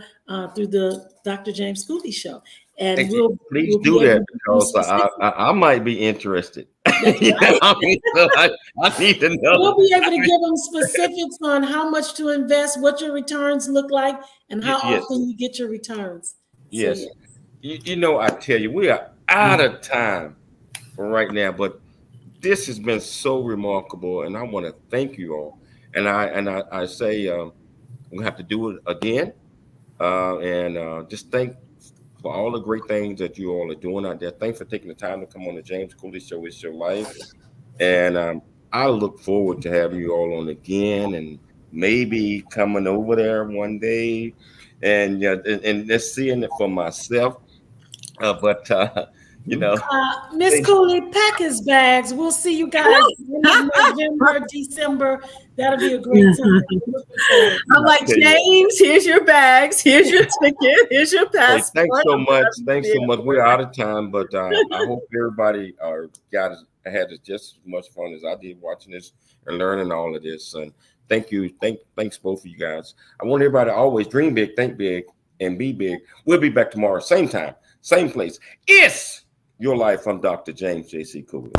through the Dr. James Cooley Show. And please do that, because I might be interested. I need to know. We'll be able to give them specifics on how much to invest, what your returns look like, and how often you get your returns. Yes. So, you know, I tell you, we are out of time right now, but this has been so remarkable, and I want to thank you all. And I say we have to do it again, and just thank for all the great things that you all are doing out there. Thanks for taking the time to come on the James Cooley Show. It's your life. And I look forward to having you all on again, and maybe coming over there one day and just seeing it for myself. You know, Miss Cooley, pack his bags. We'll see you guys in November, December. That'll be a great time. I'm like, James, here's your bags, here's your ticket, here's your passport. Hey, thanks so much. Thanks so much. We're out of time, but I hope everybody had just as much fun as I did watching this and learning all of this. And thank you. Thanks both of you guys. I want everybody to always dream big, think big, and be big. We'll be back tomorrow, same time, same place. It's Your Life. I'm Dr. James J.C. Cooley.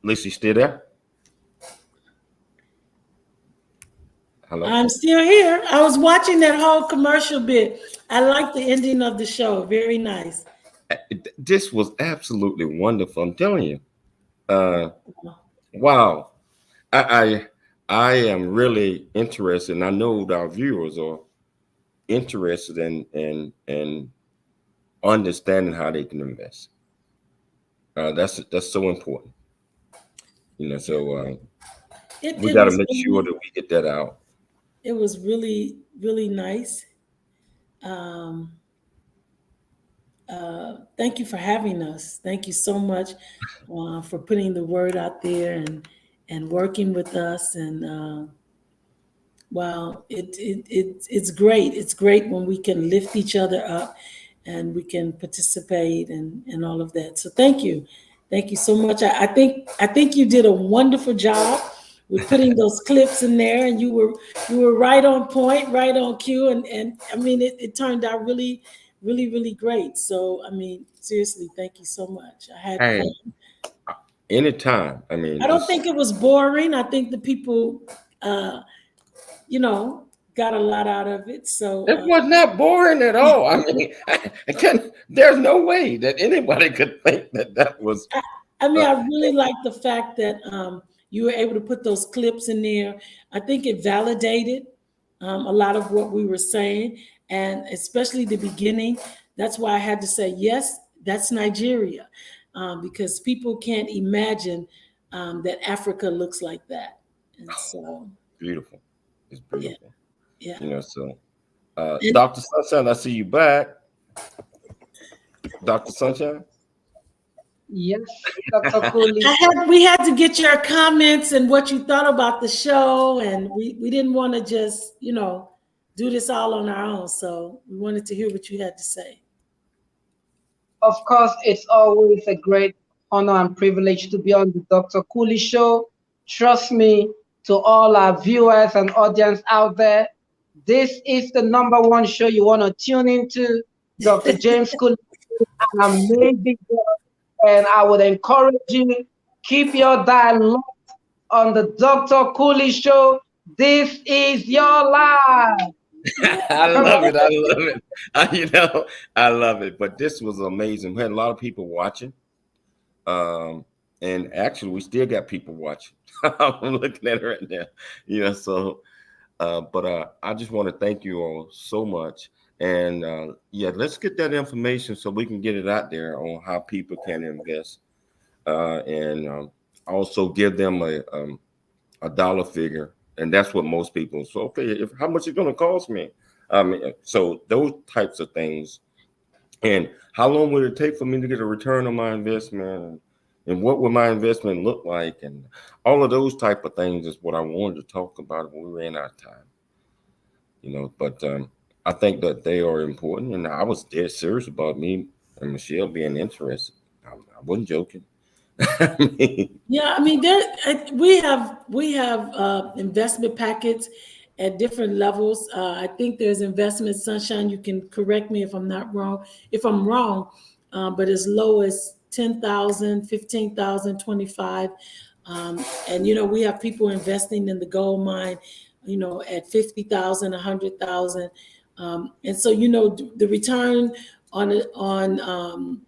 Lisa, still there? Hello? I'm still here. I was watching that whole commercial bit. I like the ending of the show. Very nice. This was absolutely wonderful. I'm telling you. Wow. I am really interested, and I know that our viewers are interested in understanding how they can invest. That's so important. You know, so we got to make sure that we get that out. It was really, really nice. Thank you for having us. Thank you so much for putting the word out there and working with us. And wow, it's great. It's great when we can lift each other up. and we can participate and all of that. So thank you so much. I think you did a wonderful job with putting those clips in there, and you were right on point, right on cue, and I mean it turned out really, really, really great. So I mean, seriously, thank you so much. I had fun. Anytime. I mean, I don't think it was boring. I think the people, got a lot out of it. So it was not boring at all. I mean, there's no way that anybody could think that was. I mean, I really like the fact that you were able to put those clips in there. I think it validated a lot of what we were saying, and especially the beginning. That's why I had to say, yes, that's Nigeria, because people can't imagine that Africa looks like that. And so beautiful. It's beautiful. Yeah. So Dr. Sunshine, I see you back. Dr. Sunshine? Yes, Dr. Cooley. We had to get your comments and what you thought about the show, and we didn't want to just, do this all on our own. So we wanted to hear what you had to say. Of course, it's always a great honor and privilege to be on the Dr. Cooley Show. Trust me, to all our viewers and audience out there, this is the #1 show you want to tune into. Dr. James Cooley, an amazing girl, and I would encourage you, keep your dialogue on the Dr. Cooley Show. This is your life. I love it. I love it. I love it. But this was amazing. We had a lot of people watching. And actually, we still got people watching. I'm looking at it right now. So, but I just want to thank you all so much. And let's get that information so we can get it out there on how people can invest. And also give them a dollar figure. And that's what most people. So, okay, how much is it going to cost me? So those types of things. And how long would it take for me to get a return on my investment? And what would my investment look like? And all of those type of things is what I wanted to talk about when we ran out of time. But I think that they are important. And I was dead serious about me and Michelle being interested. I wasn't joking. Yeah, I mean, we have investment packets at different levels. I think there's investment Sunshine. You can correct me if I'm wrong, but as low as 10,000, 15,000, 25. And we have people investing in the gold mine, at 50,000, 100,000. And so the return on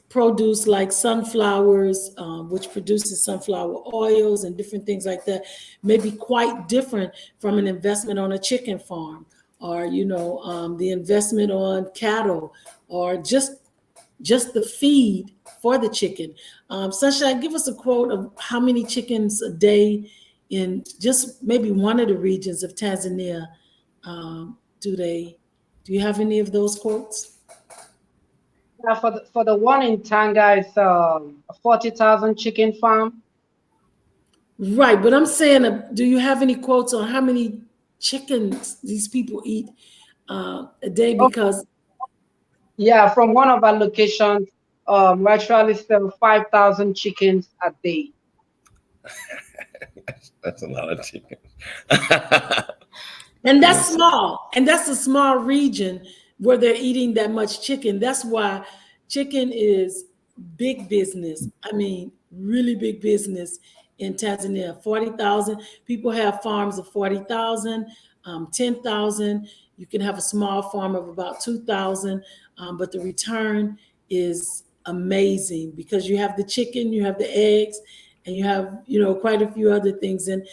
produce like sunflowers, which produces sunflower oils and different things like that, may be quite different from an investment on a chicken farm, or the investment on cattle, or just the feed for the chicken. Sunshine, give us a quote of how many chickens a day in just maybe one of the regions of Tanzania do you have any of those quotes? For the one in Tanga, it's a 40,000 chicken farm. Right, but I'm saying, do you have any quotes on how many chickens these people eat a day? Because from one of our locations, we actually sell 5,000 chickens a day. That's a lot of chickens. And that's small, and that's a small region where they're eating that much chicken. That's why chicken is big business. I mean, really big business in Tanzania. 40,000 people have farms of 40,000, 10,000. You can have a small farm of about 2,000, but the return is amazing because you have the chicken, you have the eggs, and you have quite a few other things, and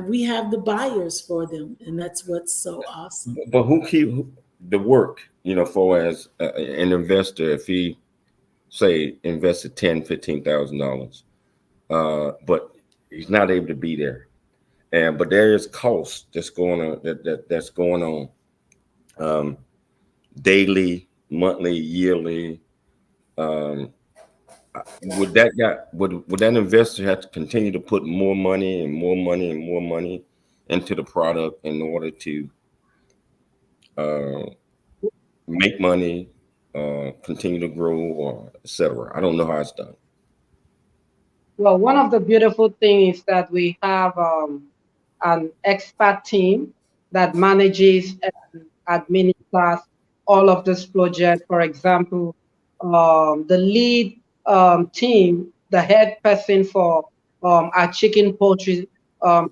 we have the buyers for them, and that's what's so awesome. But who keep the work? For as an investor, if he say invested $10,000-$15,000, but he's not able to be there, but there is cost that's going on that's going on daily, monthly, yearly. Would that investor have to continue to put more money and more money and more money into the product in order to make money, continue to grow, or etc.? I don't know how it's done. Well, one of the beautiful things is that we have an expert team that manages and administers all of this project. For example, the lead team, the head person for our chicken poultry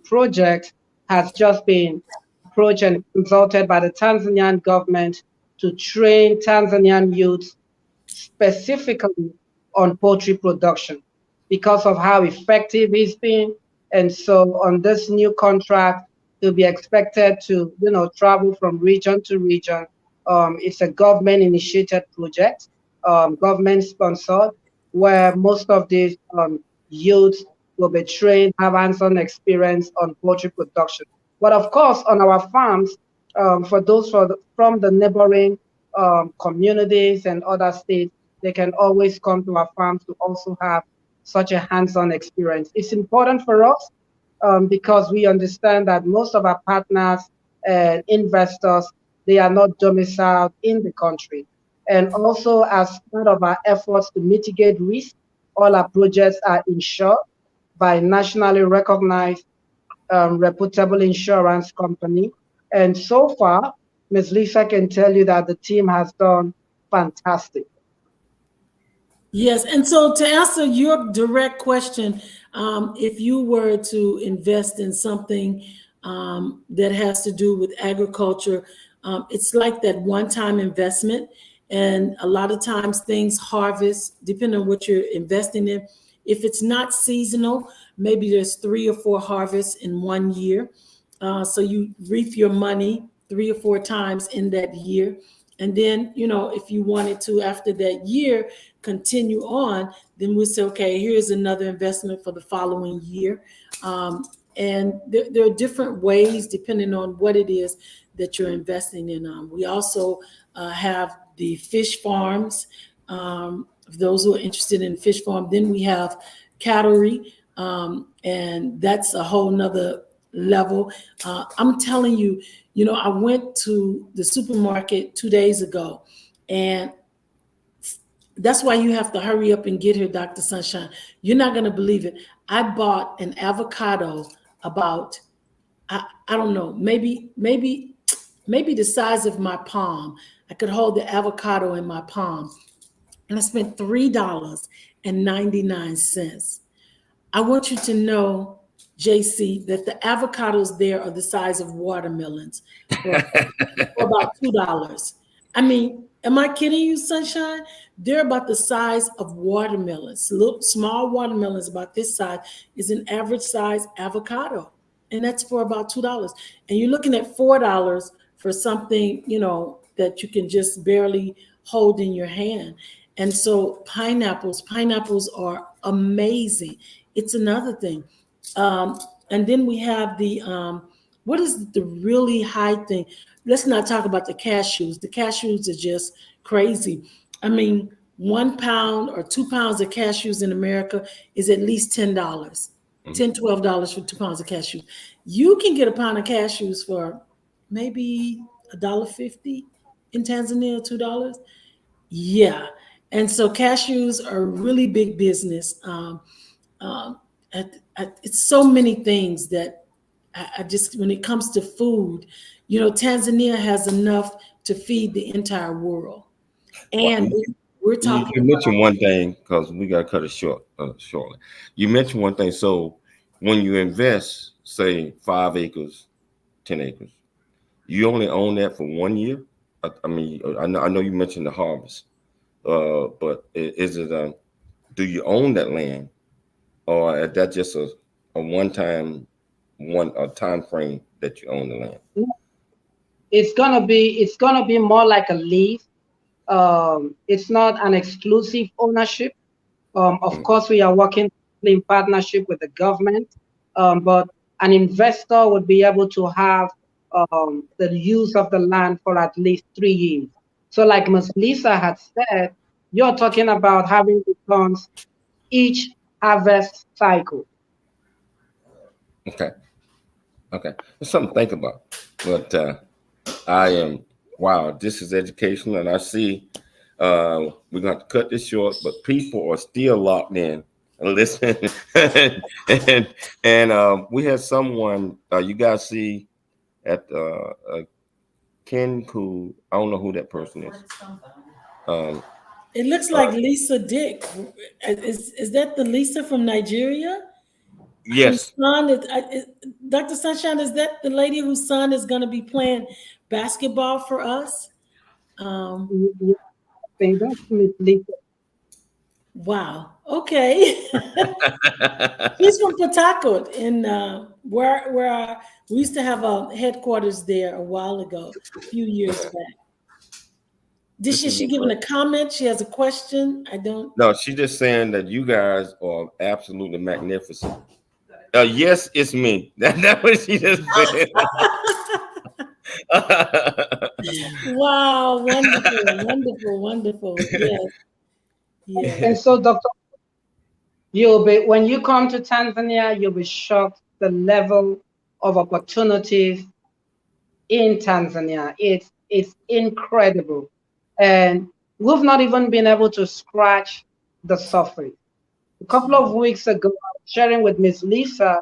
project, has just been approached and consulted by the Tanzanian government to train Tanzanian youth specifically on poultry production because of how effective it's been. And so on this new contract, he'll be expected to, travel from region to region. It's a government initiated project, government sponsored, where most of these youths will be trained, have hands-on experience on poultry production. But of course, on our farms, for those from the neighboring communities and other states, they can always come to our farms to also have such a hands-on experience. It's important for us because we understand that most of our partners and investors, they are not domiciled in the country. And also, as part of our efforts to mitigate risk, all our projects are insured by nationally recognized reputable insurance company. And so far, Ms. Lisa can tell you that the team has done fantastic. Yes, and so to answer your direct question, if you were to invest in something that has to do with agriculture, it's like that one-time investment. And a lot of times things harvest, depending on what you're investing in. If it's not seasonal, maybe there's 3 or 4 harvests in 1 year. So you reap your money 3 or 4 times in that year. And then, if you wanted to, after that year, continue on, then we'll say, okay, here's another investment for the following year. And there are different ways, depending on what it is that you're investing in. We also have the fish farms, those who are interested in fish farm. Then we have cattery, and that's a whole nother level. I'm telling you, I went to the supermarket 2 days ago, and that's why you have to hurry up and get here, Dr. Sunshine. You're not going to believe it. I bought an avocado about, I don't know, maybe the size of my palm. I could hold the avocado in my palm. And I spent $3.99. I want you to know, JC, that the avocados there are the size of watermelons for about $2. I mean, am I kidding you, Sunshine? They're about the size of watermelons. Little small watermelons about this size is an average size avocado. And that's for about $2. And you're looking at $4 for something, that you can just barely hold in your hand. And so pineapples are amazing. It's another thing. And then we have the, what is the really high thing? Let's not talk about the cashews. The cashews are just crazy. I mean, 1 pound or 2 pounds of cashews in America is at least $10, $12 for 2 pounds of cashews. You can get a pound of cashews for maybe $1.50 in Tanzania, $2. Yeah. And so cashews are really big business. It's so many things that I just, when it comes to food, Tanzania has enough to feed the entire world. And we're talking. You mentioned one thing, because we got to cut it short shortly. You mentioned one thing. So when you invest, say 5 acres, 10 acres, you only own that for 1 year. I mean, I know you mentioned the harvest, but is it do you own that land, or is that just a time frame that you own the land? It's gonna be more like a lease. It's not an exclusive ownership. Of course, we are working in partnership with the government, but an investor would be able to have the use of the land for at least 3 years. So like Ms. Lisa had said, you're talking about having returns each harvest cycle. Okay. It's something to think about. But I am, wow, this is educational, and I see We're going to cut this short, but people are still locked in and listening. and we had someone you guys see at Ken Cool. I don't know who that person is. It looks like Lisa Dick. Is that the Lisa from Nigeria? Yes. Son is, Dr. Sunshine, is that the lady whose son is going to be playing basketball for us? That's Miss Lisa. Wow. Okay. She's from Port Harcourt, in where we used to have a headquarters there a while ago, a few years back. She giving a comment? She has a question? I don't. No, she's just saying that you guys are absolutely magnificent. Yes, it's me. That's what she just said. Wow, wonderful. Yes. And so, Dr. When you come to Tanzania, you'll be shocked the level of opportunities in Tanzania. It's incredible. And we've not even been able to scratch the surface. A couple of weeks ago, I was sharing with Miss Lisa,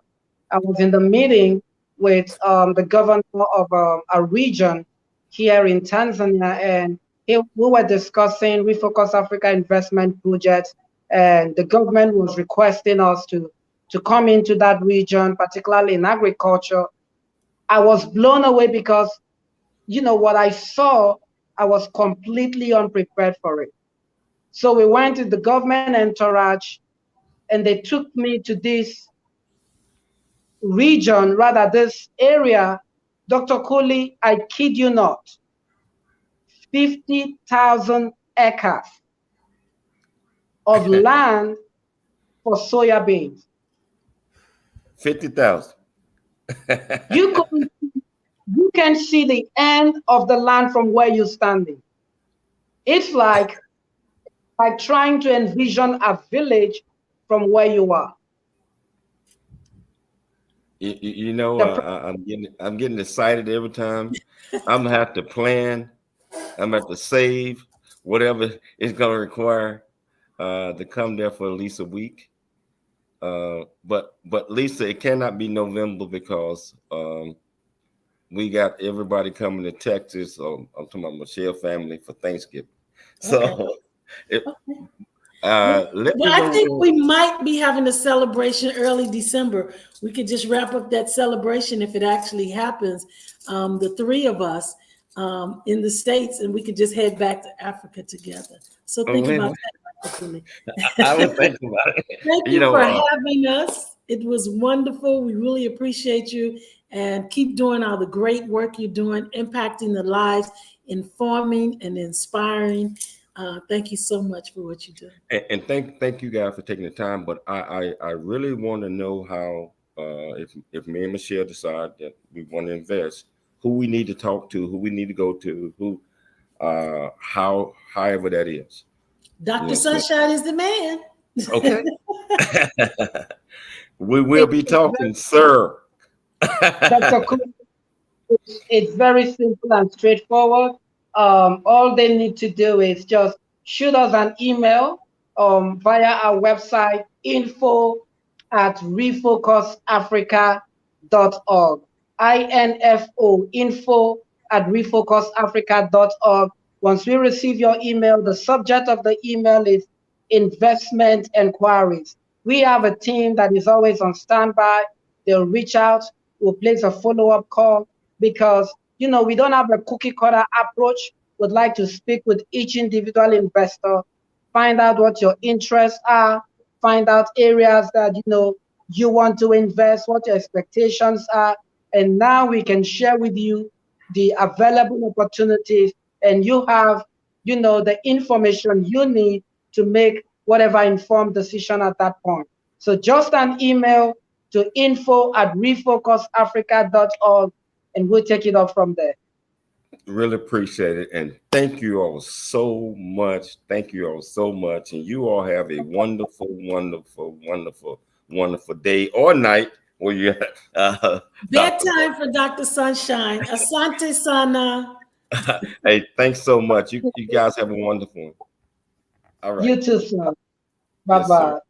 I was in the meeting with the governor of a region here in Tanzania, and we were discussing Refocus Africa investment projects, and the government was requesting us to come into that region, particularly in agriculture. I was blown away because, what I saw, I was completely unprepared for it. So we went to the government entourage, and they took me to this region, rather this area, Dr. Cooley, I kid you not, 50,000 acres of land for soya beans. 50,000. You can see the end of the land from where you're standing. It's like trying to envision a village from where you are. I'm getting excited every time. I'm gonna have to plan. I'm gonna have to save whatever it's gonna require to come there for at least a week. But Lisa, it cannot be November because we got everybody coming to Texas. I'm talking about Michelle family for Thanksgiving. So, I think we might be having a celebration early December. We could just wrap up that celebration if it actually happens. The three of us in the States, and we could just head back to Africa together. So think about that. I was thinking about it. Thank you for having us. It was wonderful. We really appreciate you, and keep doing all the great work you're doing, impacting the lives, informing and inspiring. Thank you so much for what you do. And thank you guys for taking the time. But I really want to know how if me and Michelle decide that we want to invest, who we need to talk to, who we need to go to, who however that is. Dr. Sunshine is the man. Okay. We will be talking, sir. Dr. Cool, it's very simple and straightforward. All they need to do is just shoot us an email via our website, info@refocusafrica.org. info@refocusafrica.org. Once we receive your email, the subject of the email is investment enquiries. We have a team that is always on standby. They'll reach out, we'll place a follow-up call because, we don't have a cookie cutter approach. We'd like to speak with each individual investor, find out what your interests are, find out areas that, you want to invest, what your expectations are. And now we can share with you the available opportunities, and you have, the information you need to make whatever informed decision at that point. So just an email to info@refocusafrica.org, and we'll take it up from there. Really appreciate it. And thank you all so much. Thank you all so much. And you all have a wonderful, wonderful, wonderful, wonderful day or night where you're bedtime for Dr. Sunshine. Asante Sana. Hey, thanks so much. You guys have a wonderful one. All right. You too, sir. Bye-bye. Yes, sir.